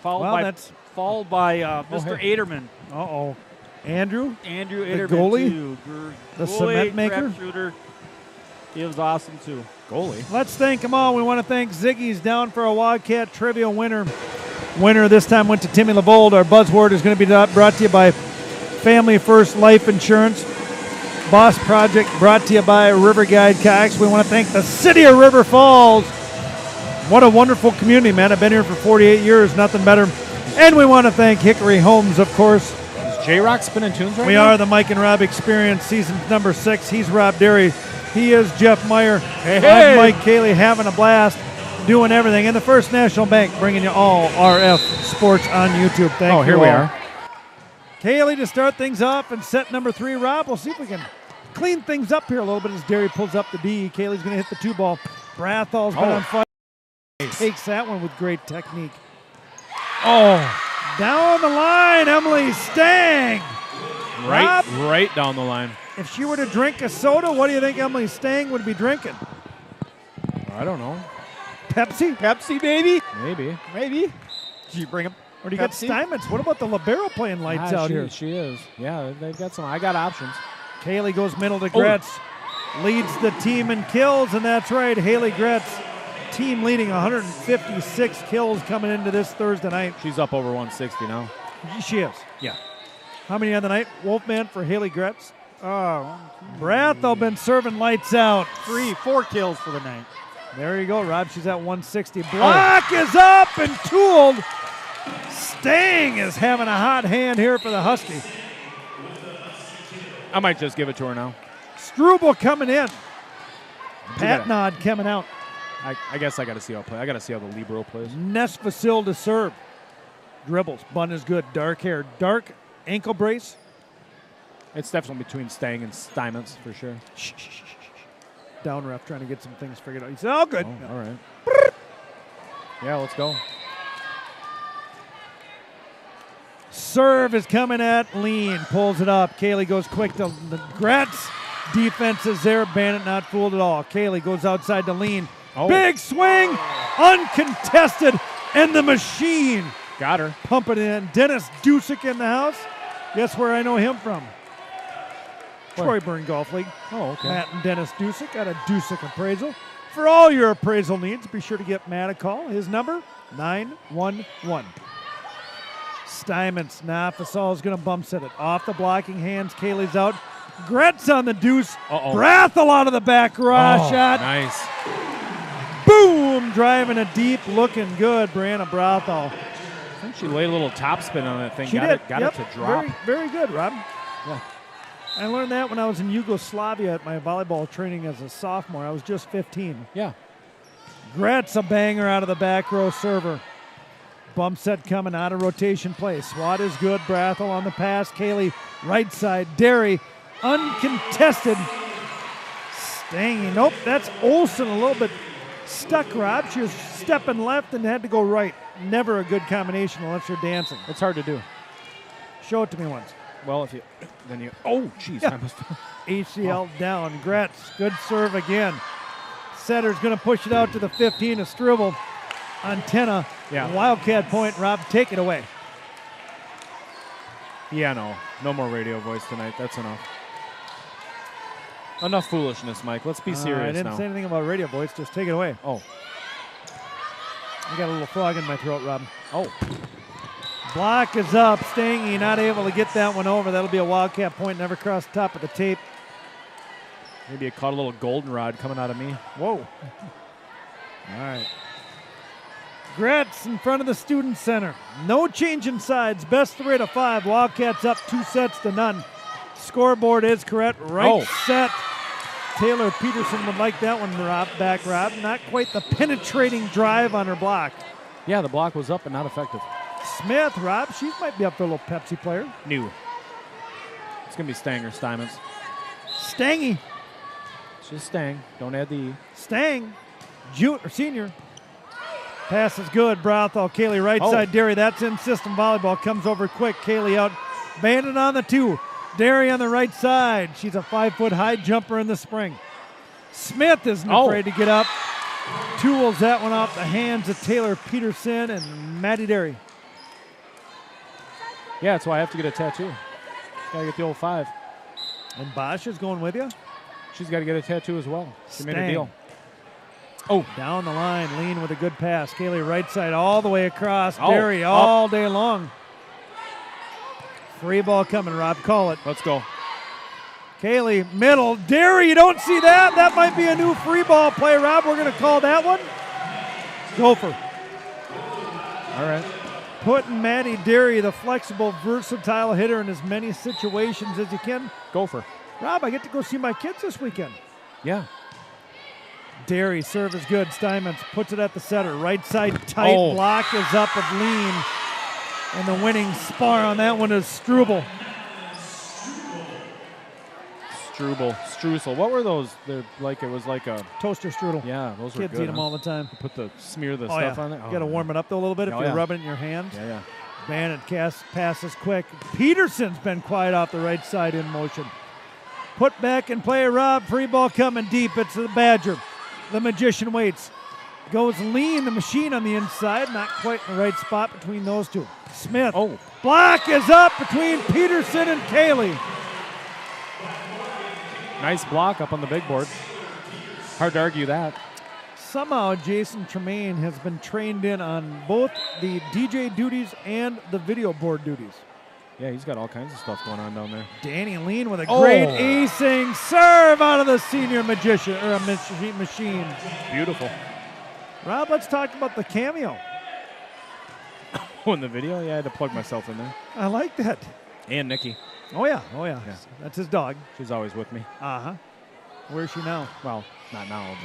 Followed Well, by that's- Mr. hey. Aderman. Uh-oh. Andrew? Andrew The Aderman, goalie? too. The Goalie, cement maker? trap shooter. He was awesome, too. Goalie. Let's thank them all. We want to thank Ziggy's down for a Wildcat Trivia winner. Winner this time went to Timmy Lavold. Our buzzword is going to be brought to you by Family First Life Insurance. Boss Project brought to you by River Guide Kayaks. We want to thank the city of River Falls. What a wonderful community, man. I've been here for 48 years, nothing better. And we want to thank Hickory Homes, of course. Is J-Rock spinning tunes right We now? are the Mike and Rob Experience, season number 6. He's Rob Derry. He is Jeff Meyer. Hey. I'm Mike Cayley, having a blast, doing everything. And the First National Bank, bringing you all RF Sports on YouTube. Thank you. Here we all. are. Cayley to start things off in set number 3. Rob, we'll see if we can clean things up here a little bit as Derry pulls up the D. Cayley's going to hit the 2 ball. Brathal's been on fire. Takes that one with great technique. Oh, down the line, Emily Stang. Rob, Right down the line. if she were to drink a soda, what do you think Emily Stang would be drinking? I don't know. Pepsi? Pepsi, baby. Maybe. Maybe. Did you bring him? Or do you got Pepsi? Steinmetz? What about the libero playing lights out here? She is. Yeah, they've got some. I got options. Haley goes middle to Gretz. Leads the team in kills, and that's right, Haley Gretz. Team leading 156 kills coming into this Thursday night. She's up over 160 now. She is. Yeah. How many on the night? Wolfman for Haley Gretz. Oh, Brathel been serving lights out. 4 kills for the night. There you go, Rob. She's at 160. Block is up and tooled. Stang is having a hot hand here for the Husky. I might just give it to her now. Struble coming in. Pat Nod coming out. I guess I got to see how play. I got to see how the libero plays. Ness Vasil to serve. Dribbles. Bun is good. Dark hair. Dark ankle brace. It's definitely between Stang and Steinmetz for sure. Down ref trying to get some things figured out. He said, oh, good. Oh, all right. Yeah, let's go. Serve is coming at Lean. Pulls it up. Cayley goes quick to the Gretz. Defense is there. Bandit not fooled at all. Cayley goes outside to Lean. Oh. Big swing. Uncontested. And the machine. Got her. Pump it in. Dennis Dusick in the house. Guess where I know him from? Troy Burn Golf League. Oh, okay. Matt and Dennis Dusick got a Dusick appraisal. For all your appraisal needs, be sure to get Matt a call. His number, 911. Steinmetz, Nafasol is going to bump set it. Off the blocking hands, Kaylee's out. Gretz on the deuce. Brathel out of the back shot. Nice. Boom! Driving it deep, looking good, Brianna Brathel. I think she laid a little topspin on that thing. She got did. it to drop. Very good, Rob. Yeah. I learned that when I was in Yugoslavia at my volleyball training as a sophomore. I was just 15. Yeah. Gretz, a banger out of the back row server. Bump set coming out of rotation play. Swat is good. Brathel on the pass. Kaylee right side. Derry uncontested. Stangy. Nope, that's Olsen a little bit stuck, Rob. She was stepping left and had to go right. Never a good combination unless you're dancing. It's hard to do. Show it to me once. Well, if you, then you, oh, jeez. Yeah. ACL down. Gretz, good serve again. Setter's going to push it out to the 15 of Struble. Antenna. Yeah. Wildcat point. Rob, take it away. Yeah, no more radio voice tonight. That's enough. Enough foolishness, Mike. Let's be serious I didn't now. say anything about radio voice. Just take it away. Oh. I got a little frog in my throat, Rob. Oh. Block is up. Stangy not able to get that one over. That'll be a Wildcat point. Never crossed the top of the tape. Maybe it caught a little goldenrod coming out of me. Whoa. All right. Gretz in front of the Student Center. No change in sides. Best 3 out of 5. Wildcats up 2-0. Scoreboard is correct. Right set. Taylor Peterson would like that one back, Rob. Not quite the penetrating drive on her block. Yeah, the block was up but not effective. Smith, Rob, she might be up for a little Pepsi player. New. It's going to be Stang or Steinmetz. Stangy. It's just Stang. Don't add the E. Stang, senior. Pass is good. Brathel, Kaylee right side. Derry, that's in system volleyball. Comes over quick. Kaylee out. Bandit on the 2. Derry on the right side. She's a 5-foot high jumper in the spring. Smith isn't afraid to get up. Tools that one off the hands of Taylor Peterson and Maddie Derry. Yeah, that's why I have to get a tattoo. Got to get the old 5. And Bosch is going with you? She's got to get a tattoo as well. She made a Stang. deal. Oh, down the line, lean with a good pass. Kaylee right side all the way across. Oh, Derry all day long. Free ball coming, Rob. Call it. Let's go. Kaylee, middle. Derry, you don't see that? That might be a new free ball play, Rob. We're going to call that one. Gopher. All right. Putting Maddie Derry, the flexible, versatile hitter, in as many situations as you can. Gopher. Rob, I get to go see my kids this weekend. Yeah. Derry, serve is good. Steinmetz puts it at the setter. Right side tight. Block is up of Lean. And the winning spar on that one is Struble. Streusel. What were those? They're like, it was like a toaster strudel. Yeah, those were good. Kids eat them all the time. You smear the stuff on it. You got to warm it up though a little bit if you're rubbing it in your hand. Yeah. Bandit passes quick. Peterson's been quiet off the right side in motion. Put back and play, Rob. Free ball coming deep. It's the Badger. The Magician waits. Goes Lean, the machine on the inside. Not quite in the right spot between those two. Smith. Block is up between Peterson and Kaylee. Nice block up on the big board. Hard to argue that. Somehow Jason Tremaine has been trained in on both the DJ duties and the video board duties. Yeah, he's got all kinds of stuff going on down there. Danny Lean with a great acing serve out of the senior magician or machine. Beautiful. Rob, let's talk about the cameo. In the video? Yeah, I had to plug myself in there. I like that. And Nikki. Oh, yeah. That's his dog. She's always with me. Uh-huh. Where's she now? Well, not now.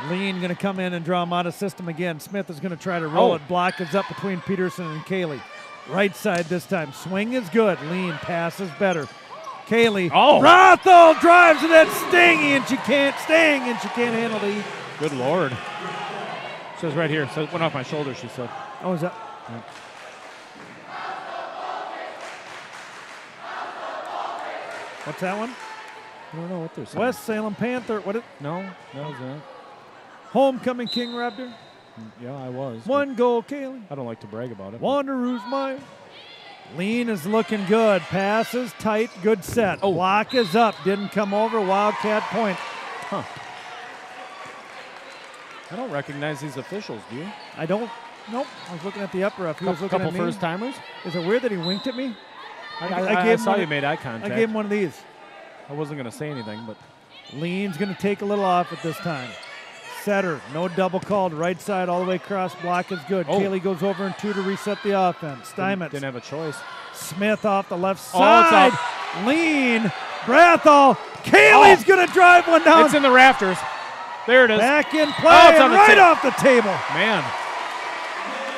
But Lean going to come in and draw him out of system again. Smith is going to try to roll it. Block is up between Peterson and Kaylee. Right side this time. Swing is good. Lean passes better. Kaylee. Rothel drives it at Stangy, and she can't handle the. Good Lord. Says right here. So it went off my shoulder, she said. Oh, is that? Yeah. What's that one? I don't know what they're saying. West Salem Panther. What? No, that was that. Homecoming King Raptor. Yeah, I was. One goal, Kaylee. I don't like to brag about it. Wanderer's mine. Lean is looking good. Passes tight. Good set. Block is up. Didn't come over. Wildcat point. Huh. I don't recognize these officials, do you? I don't. Nope. I was looking at the upper ref. He was looking Couple at me. first timers. Is it weird that he winked at me? I saw you made eye contact. I gave him one of these. I wasn't going to say anything, but Lean's going to take a little off at this time. Setter, no double called. Right side all the way across. Block is good. Kaylee goes over in 2 to reset the offense. Steinmetz. Didn't have a choice. Smith off the left Oh, side. it's up. Lean. Brathall. Kaylee's going to drive one down. It's in the rafters. There it is. Back in play. Oh, it's on the right off the table. Man.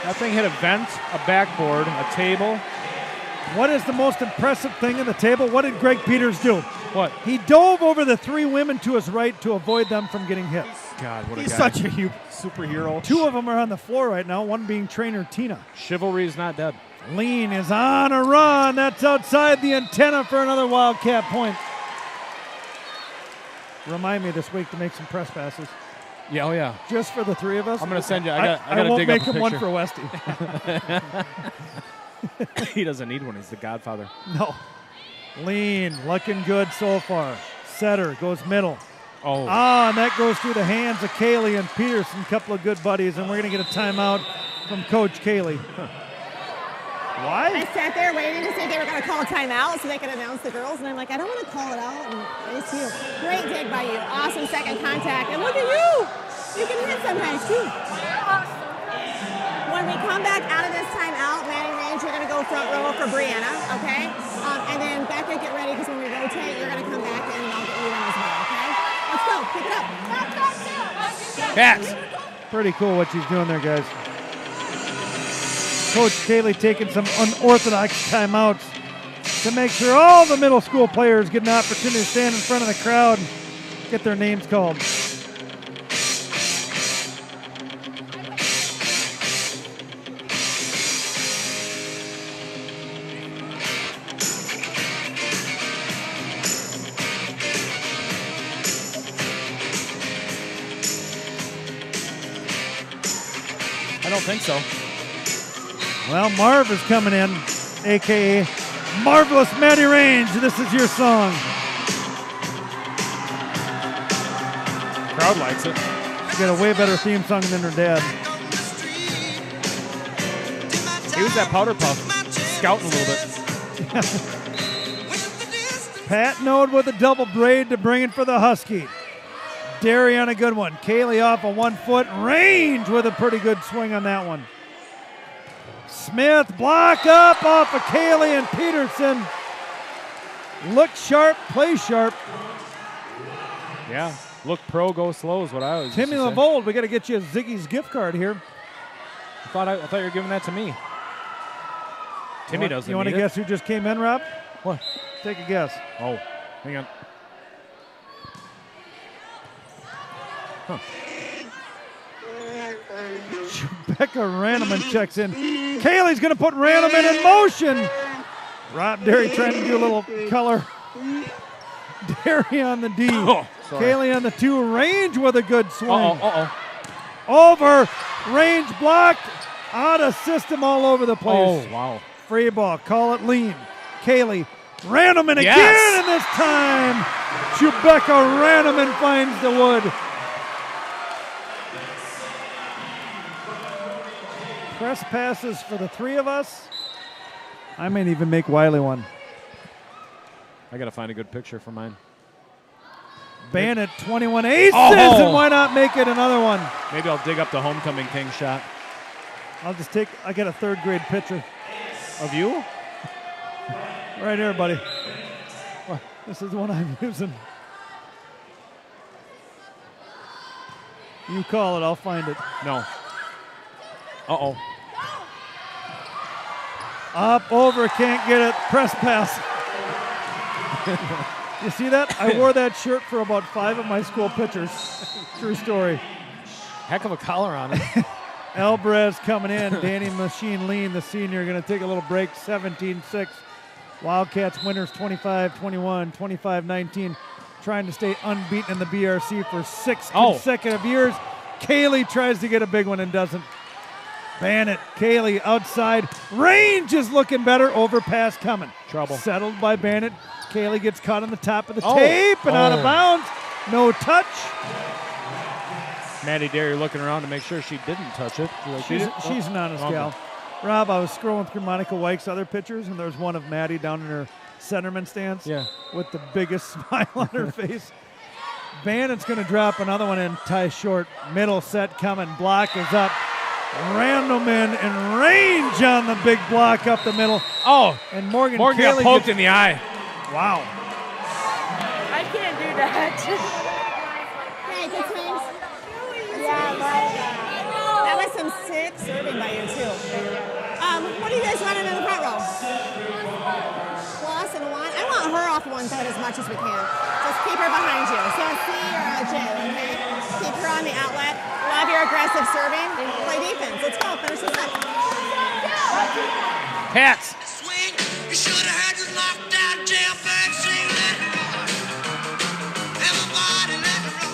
That thing hit a vent, a backboard, a table. What is the most impressive thing in the table? What did Greg Peters do? What? He dove over the 3 women to his right to avoid them from getting hit. God, what a He's guy. such a superhero. 2 of them are on the floor right now, one being trainer Tina. Chivalry is not dead. Lean is on a run. That's outside the antenna for another Wildcat point. Remind me this week to make some press passes. Yeah, oh yeah. Just for the 3 of us. I'm going to send you. I got I to won't dig make up a him one picture. for Westy. He doesn't need one. He's the godfather. No. Lean, looking good so far. Setter goes middle. Oh. And that goes through the hands of Kaylee and Peterson, couple of good buddies, and we're going to get a timeout from Coach Kaylee. Why? I sat there waiting to see if they were going to call a timeout so they could announce the girls, and I'm like, I don't want to call it out, and it's you. Great dig by you. Awesome second contact. And look at you. You can hit sometimes, too. When we come back out of this timeout, Manny Range, you're going to go front row for Brianna, okay? And then Becca, get ready, because when we rotate, you're going to come back in, and I'll get you in as well, okay? Let's go. Pick it up. Cats. Pretty cool what she's doing there, guys. Coach Kaylee taking some unorthodox timeouts to make sure all the middle school players get an opportunity to stand in front of the crowd and get their names called. I don't think so. Well, Marv is coming in, a.k.a. Marvelous Matty Range. This is your song. Crowd likes it. She's got a way better theme song than her dad. He was that powder puff, scouting a little bit. Pat Node with a double braid to bring it for the Husky. Derry on a good one. Kaylee off a 1 foot. Range with a pretty good swing on that one. Smith block up off of Kaylee and Peterson. Look sharp, play sharp. Yeah, look pro, go slow is what I always Timmy used to say. Lavold, we got to get you a Ziggy's gift card here. I thought you were giving that to me. Timmy doesn't. You want to need it. guess who just came in, Rob? What? Take a guess. Oh, hang on. Huh. Becca Ranneman checks in. Kaylee's going to put Ranneman in motion. Rob Derry trying to do a little color. Derry on the D. Sorry. Kaylee on the 2. Range with a good swing. Uh-oh. Over. Range blocked. Out of system all over the place. Oh, wow. Free ball. Call it lean. Kaylee. Ranneman Yes. again, and this time Rebecca Ranneman finds the wood. Press passes for the 3 of us. I may even make Wiley one. I got to find a good picture for mine. Bandit 21 aces, and why not make it another one? Maybe I'll dig up the homecoming king shot. I got a 3rd grade picture. Of you? Right here, buddy. This is the one I'm using. You call it, I'll find it. No. Uh-oh. Up, over, can't get it. Press pass. You see that? I wore that shirt for about 5 of my school pictures. True story. Heck of a collar on it. Alvarez coming in. Danny Machine Lean, the senior, going to take a little break. 17-6. Wildcats winners 25-21, 25-19. Trying to stay unbeaten in the BRC for 6 consecutive years. Kaylee tries to get a big one and doesn't. Bandit, Kaylee outside. Range is looking better. Overpass coming. Trouble. Settled by Bandit. Kaylee gets caught on the top of the tape and out of bounds. No touch. Maddie Derry looking around to make sure she didn't touch it. She's an honest gal. Rob, I was scrolling through Monica Weich's other pictures, and there's one of Maddie down in her centerman stance with the biggest smile on her face. Bannon's going to drop another one in, tie short. Middle set coming. Block is up. Randleman in range on the big block up the middle. Oh, and Morgan got poked in the eye. Wow. I can't do that. Hey, good times. Yeah, that was some sick serving by you, too. What do you guys want in the front row? Plus and one. I want her off one side as much as we can. Just keep her behind you. So a C or a J, okay? Keep her on the outlet. Love your aggressive serving. Play defense. Let's go. Finish the set. Pats. Swing, you should have heard the lockdown jailbird sing, let it roll. Everybody let it roll.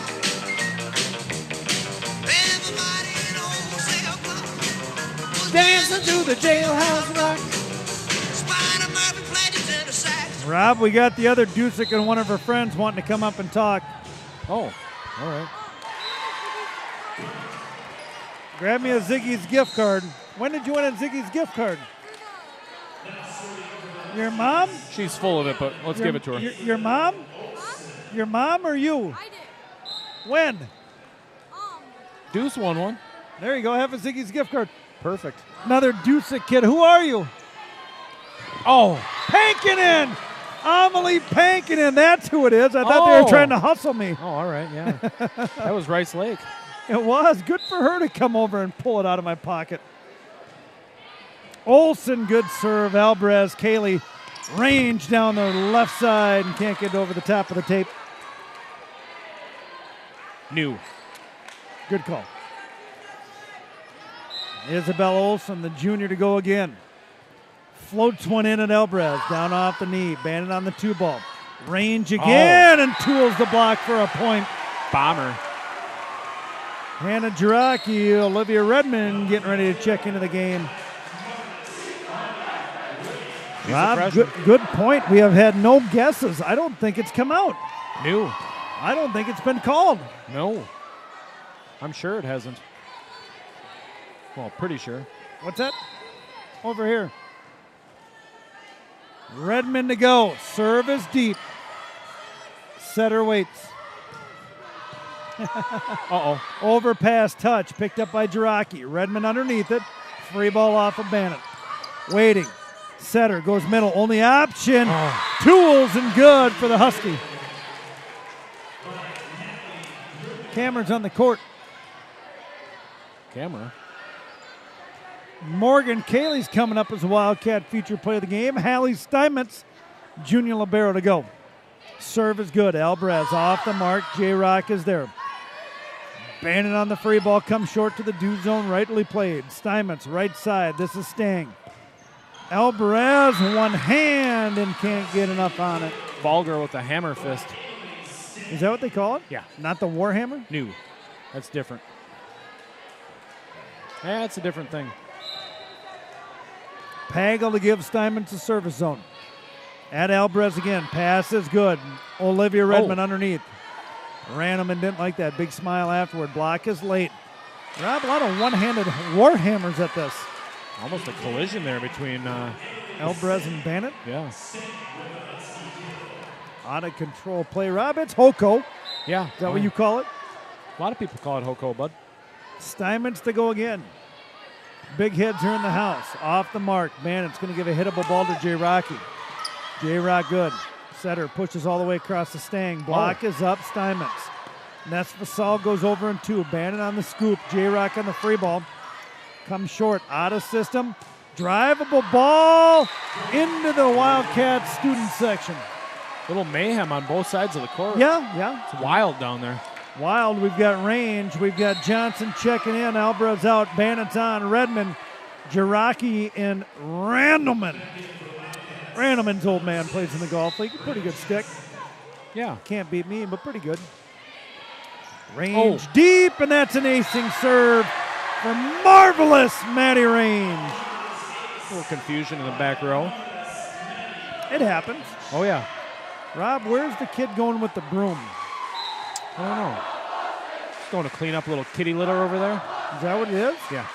Everybody in old cell club dancing to the jailhouse rock. Spider-Man played it in the sax. Rob, we got the other Dusick and one of her friends wanting to come up and talk. Oh, all right. Grab me a Ziggy's gift card. When did you win a Ziggy's gift card? Your mom? She's full of it, but let's give it to her. Your mom? Your mom or you? I did. When? Deuce won one. There you go. Have a Ziggy's gift card. Perfect. Another Dusick kid. Who are you? Oh, Pankinen! Amelie Pankinen. That's who it is. I thought they were trying to hustle me. Oh, all right, yeah. That was Rice Lake. It was. Good for her to come over and pull it out of my pocket. Olsen, good serve. Alvarez, Kaylee, range down the left side and can't get over the top of the tape. New. Good call. Isabel Olsen, the junior, to go again. Floats one in at Alvarez, down off the knee. Bannon on the 2-ball. Range again and tools the block for a point. Bomber. Hannah Jiraki, Olivia Redmond getting ready to check into the game. Rob, good point. We have had no guesses. I don't think it's come out. New. I don't think it's been called. No. I'm sure it hasn't. Well, pretty sure. What's that? Over here. Redmond to go. Serve is deep. Setter waits. Uh-oh. Overpass touch picked up by Jiraki. Redmond underneath it. Free ball off of Bannon. Waiting. Setter goes middle. Only option. Tools and good for the Husky. Cameron's on the court. Camera. Morgan Cayley's coming up as a Wildcat feature play of the game. Hallie Steinmetz, junior libero to go. Serve is good. Alvarez off the mark. J-Rock is there. Bannon on the free ball comes short to the do zone. Rightly played. Steinmetz right side. This is Stang. Alvarez one hand and can't get enough on it. Vulgar with the hammer fist. Is that what they call it? Yeah. Not the Warhammer? New. That's different. Yeah, it's a different thing. Pagel to give Steinmetz a service zone. At Alvarez again. Pass is good. Olivia Redmond underneath. Randleman didn't like that. Big smile afterward. Block is late. Rob, a lot of one-handed Warhammers at this. Almost a collision there between Alvarez and Bannon. Yeah. Out of control play. Rob, it's Hoko. Yeah. Is that what you call it? A lot of people call it Hoko, bud. Steinmetz to go again. Big heads here in the house. Off the mark. Bannon's going to give a hittable ball to J-Rocky. J-Rock good. Setter pushes all the way across the Stang. Block is up. Steinmetz. Nesfasal goes over in 2. Bannon on the scoop. J-Rock on the free ball. Comes short. Out of system. Drivable ball into the Wildcat student section. Little mayhem on both sides of the court. Yeah. It's wild down there. Wild. We've got range. We've got Johnson checking in. Alvarez out. Bannon's on. Redmond. Jiraki and Randleman. Randleman's old man plays in the golf league. Pretty good stick. Yeah. Can't beat me, but pretty good. Range deep, and that's an acing serve for marvelous Maddie Range. A little confusion in the back row. It happens. Oh, yeah. Rob, where's the kid going with the broom? I don't know. going to clean up a little kitty litter over there. Is that what it is? Yeah.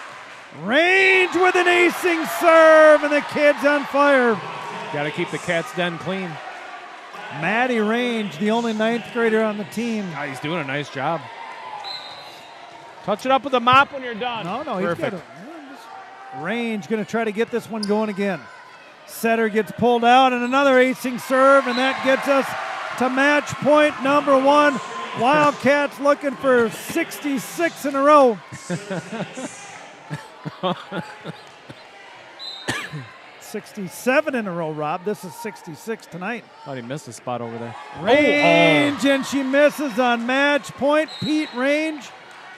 Range with an acing serve, and the kid's on fire. Got to keep the cat's den clean. Maddie Range, the only 9th grader on the team. Oh, he's doing a nice job. Touch it up with a mop when you're done. No, Perfect. he's got Range going to try to get this one going again. Setter gets pulled out, and another acing serve, and that gets us to match point number 1. Wildcats looking for 66 in a row. 67 in a row, Rob. This is 66 tonight. Thought he missed a spot over there. Range, and she misses on match point. Pete Range.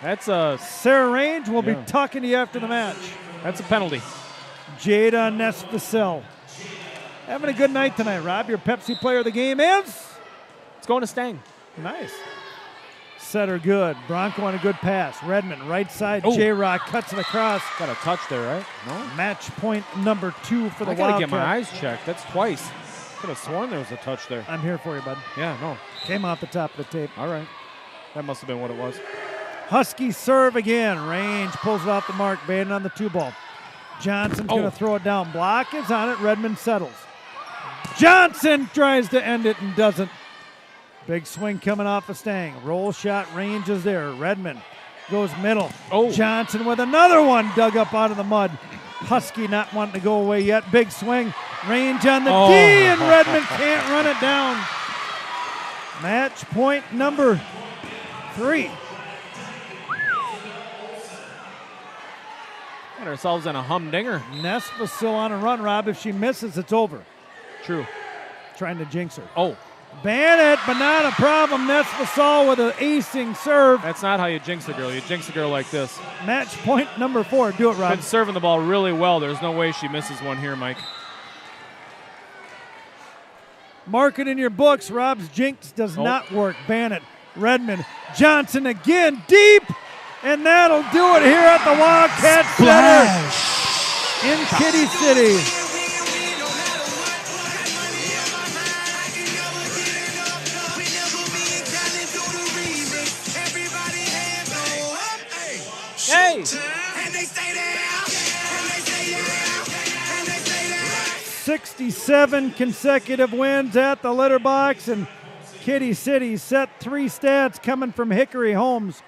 That's a... Sarah Range will be talking to you after the match. That's a penalty. Jada Nesvacil. Having a good night tonight, Rob. Your Pepsi player of the game is? It's going to Stang. Nice. Setter good. Bronco on a good pass. Redmond, right side. J-Rock cuts it across. Got a touch there, right? No? Match point number 2 for the Wildcats. I got to get my eyes checked. That's twice. Could have sworn there was a touch there. I'm here for you, bud. Yeah, no. Came off the top of the tape. All right. That must have been what it was. Husky serve again. Range pulls it off the mark. Bannon on the 2 ball. Johnson's going to throw it down. Block is on it. Redmond settles. Johnson tries to end it and doesn't. Big swing coming off of Stang. Roll shot. Range is there. Redmond goes middle. Johnson with another one dug up out of the mud. Husky not wanting to go away yet. Big swing. Range on the D, and Redmond can't run it down. Match point number 3. Got ourselves in a humdinger. Nesvacil on a run, Rob. If she misses, it's over. True. Trying to jinx her. Ban it, but not a problem. Nesvacil with an acing serve. That's not how you jinx a girl. You jinx a girl like this. Match point number 4. Do it, Rob. Been serving the ball really well. There's no way she misses one here, Mike. Mark it in your books. Rob's jinx does not work. Ban it. Redmond. Johnson again. Deep. And that'll do it here at the Wildcat Center in Kitty City. Hey! 67 consecutive wins at the litter box, and Kitty City set 3 stats coming from Hickory Holmes.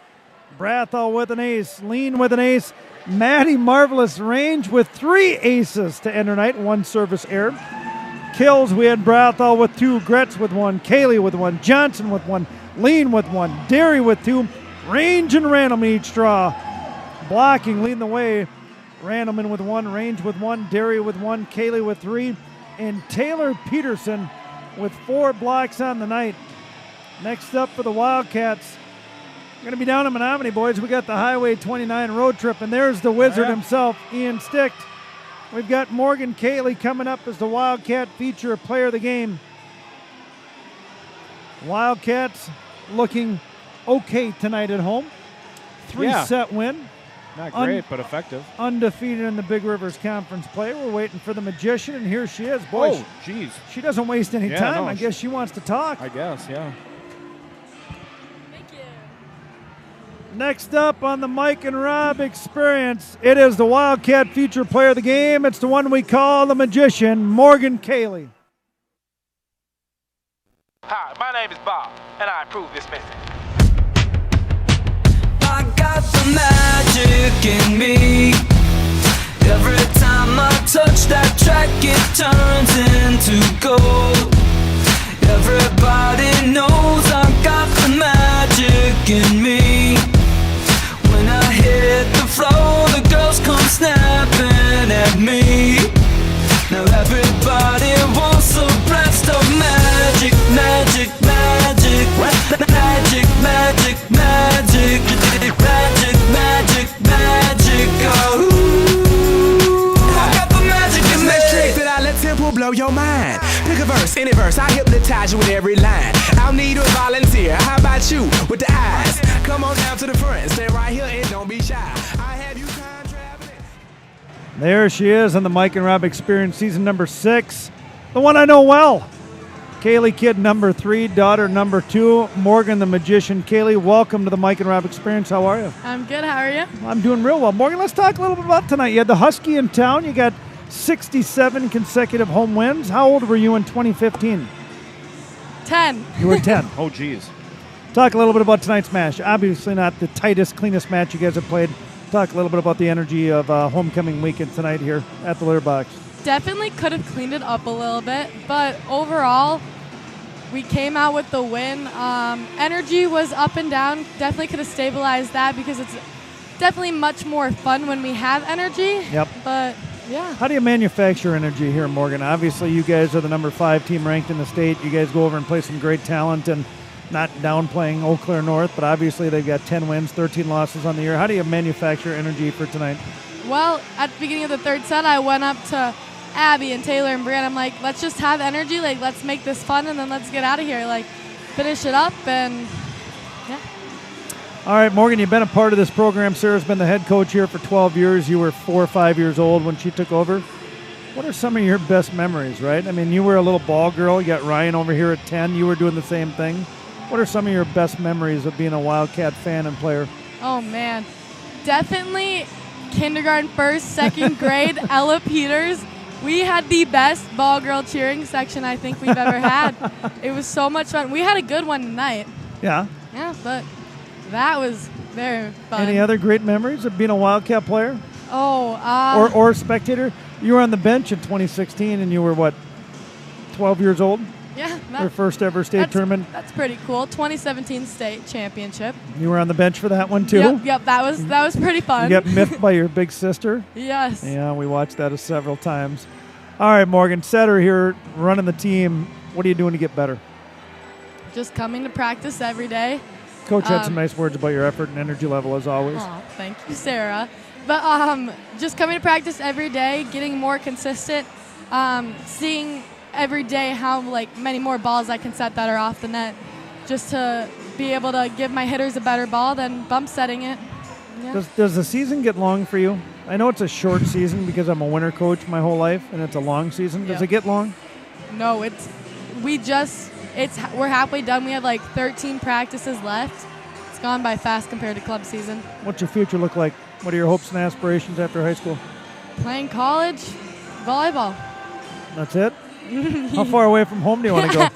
Brathall with an ace, Lean with an ace, Maddie Marvelous Range with 3 aces to end her night, 1 service error. Kills, we had Brathall with 2, Gretz with 1, Kaylee with 1, Johnson with 1, Lean with 1, Derry with 2, Range and Randleman each draw. Blocking, leading the way, Randleman with 1, Range with 1, Derry with 1, Kaylee with 3, and Taylor Peterson with 4 blocks on the night. Next up for the Wildcats, we're going to be down in Menominee, boys. We got the Highway 29 road trip, and there's the wizard himself, Ian Sticht. We've got Morgan Kaylee coming up as the Wildcat feature player of the game. Wildcats looking okay tonight at home. 3-set win. Not great, but effective. Undefeated in the Big Rivers Conference play. We're waiting for the magician, and here she is. Boy, oh, jeez. She doesn't waste any time. I guess she wants to talk. I guess, yeah. Thank you. Next up on the Mike and Rob experience, it is the Wildcat feature player of the game. It's the one we call the magician, Morgan Kaylee. Hi, my name is Bob, and I approve this message. I got the magic in me. Every time I touch that track, it turns into gold. Everybody knows I got the magic in me. When I hit the floor, the girls come snapping at me. Now everybody wants a blast of magic, magic, magic, magic, magic, magic, magic, magic, magic, oh. I got the magic in me. Trick that I let tempo blow your mind. Pick a verse, any verse, I hypnotize you with every line. I'll need a volunteer. How about you with the eyes? Come on down to the front, stay right here and don't be shy. I have you time traveling. There she is on the Mike and Rob Experience, season number 6. The one I know well, Kaylee, kid number 3, daughter number 2, Morgan the Magician. Kaylee, welcome to the Mike and Rob Experience. How are you? I'm good. How are you? I'm doing real well. Morgan, let's talk a little bit about tonight. You had the Husky in town. You got 67 consecutive home wins. How old were you in 2015? 10. You were 10. Oh, geez. Talk a little bit about tonight's match. Obviously not the tightest, cleanest match you guys have played. Talk a little bit about the energy of homecoming weekend tonight here at the Litter Box. Definitely could have cleaned it up a little bit, but overall, we came out with the win. Energy was up and down. Definitely could have stabilized that because it's definitely much more fun when we have energy. Yep. But, yeah. How do you manufacture energy here, Morgan? Obviously, you guys are the number 5 team ranked in the state. You guys go over and play some great talent and not downplaying Eau Claire North, but obviously they've got 10 wins, 13 losses on the year. How do you manufacture energy for tonight? Well, at the beginning of the third set, I went up to Abby and Taylor and Brianna. I'm like, let's just have energy. Like, let's make this fun, and then let's get out of here. Like, finish it up, and yeah. All right, Morgan, you've been a part of this program. Sarah's been the head coach here for 12 years. You were 4 or 5 years old when she took over. What are some of your best memories, right? I mean, you were a little ball girl. You got Ryan over here at 10. You were doing the same thing. What are some of your best memories of being a Wildcat fan and player? Oh, man. Definitely kindergarten, first, second grade, Ella Peters. We had the best ball girl cheering section I think we've ever had. It was so much fun. We had a good one tonight. Yeah. Yeah, but that was very fun. Any other great memories of being a Wildcat player? Oh, or spectator? You were on the bench in 2016 and you were, what, 12 years old? Yeah. Your first ever state tournament? That's pretty cool. 2017 state championship. You were on the bench for that one too? Yep, that was pretty fun. You got miffed by your big sister? Yes. Yeah, we watched that several times. All right, Morgan, setter here, running the team. What are you doing to get better? Just coming to practice every day. Coach had some nice words about your effort and energy level as always. Oh, thank you, Sarah. But just coming to practice every day, getting more consistent, seeing every day how many more balls I can set that are off the net, just to be able to give my hitters a better ball than bump setting it. Yeah. Does the season get long for you? I know it's a short season because I'm a winter coach my whole life, and it's a long season. Does it get long? No, we're halfway done. We have 13 practices left. It's gone by fast compared to club season. What's your future look like? What are your hopes and aspirations after high school? Playing college volleyball. That's it? How far away from home do you want to go?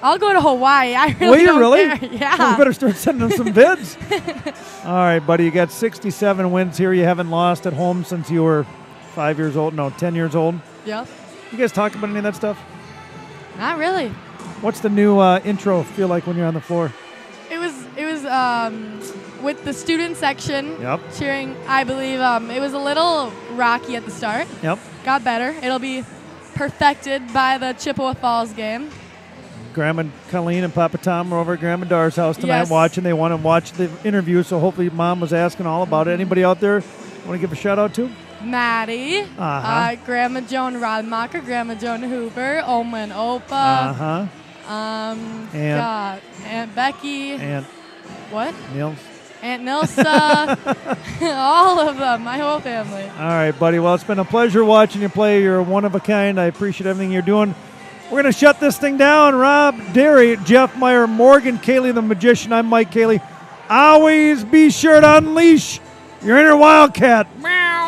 I'll go to Hawaii. I really don't care. Yeah. Well, we better start sending them some bids. All right, buddy. You got 67 wins here. You haven't lost at home since you were 10 years old. Yep. You guys talk about any of that stuff? Not really. What's the new intro feel like when you're on the floor? It was with the student section cheering, I believe. It was a little rocky at the start. Yep. Got better. It'll be perfected by the Chippewa Falls game. Grandma Colleen and Papa Tom were over at Grandma Dar's house tonight watching. They want to watch the interview, so hopefully Mom was asking all about it. Anybody out there want to give a shout-out to? Maddie, Grandma Joan Rodmacher, Grandma Joan Hoover, Oma and Opa. Aunt Becky. Aunt what? Nils. Aunt Nilsa. All of them, my whole family. All right, buddy. Well, it's been a pleasure watching you play. You're one of a kind. I appreciate everything you're doing. We're going to shut this thing down. Rob Derry, Jeff Meyer, Morgan, Kaylee the Magician. I'm Mike Kaylee. Always be sure to unleash your inner Wildcat. Meow.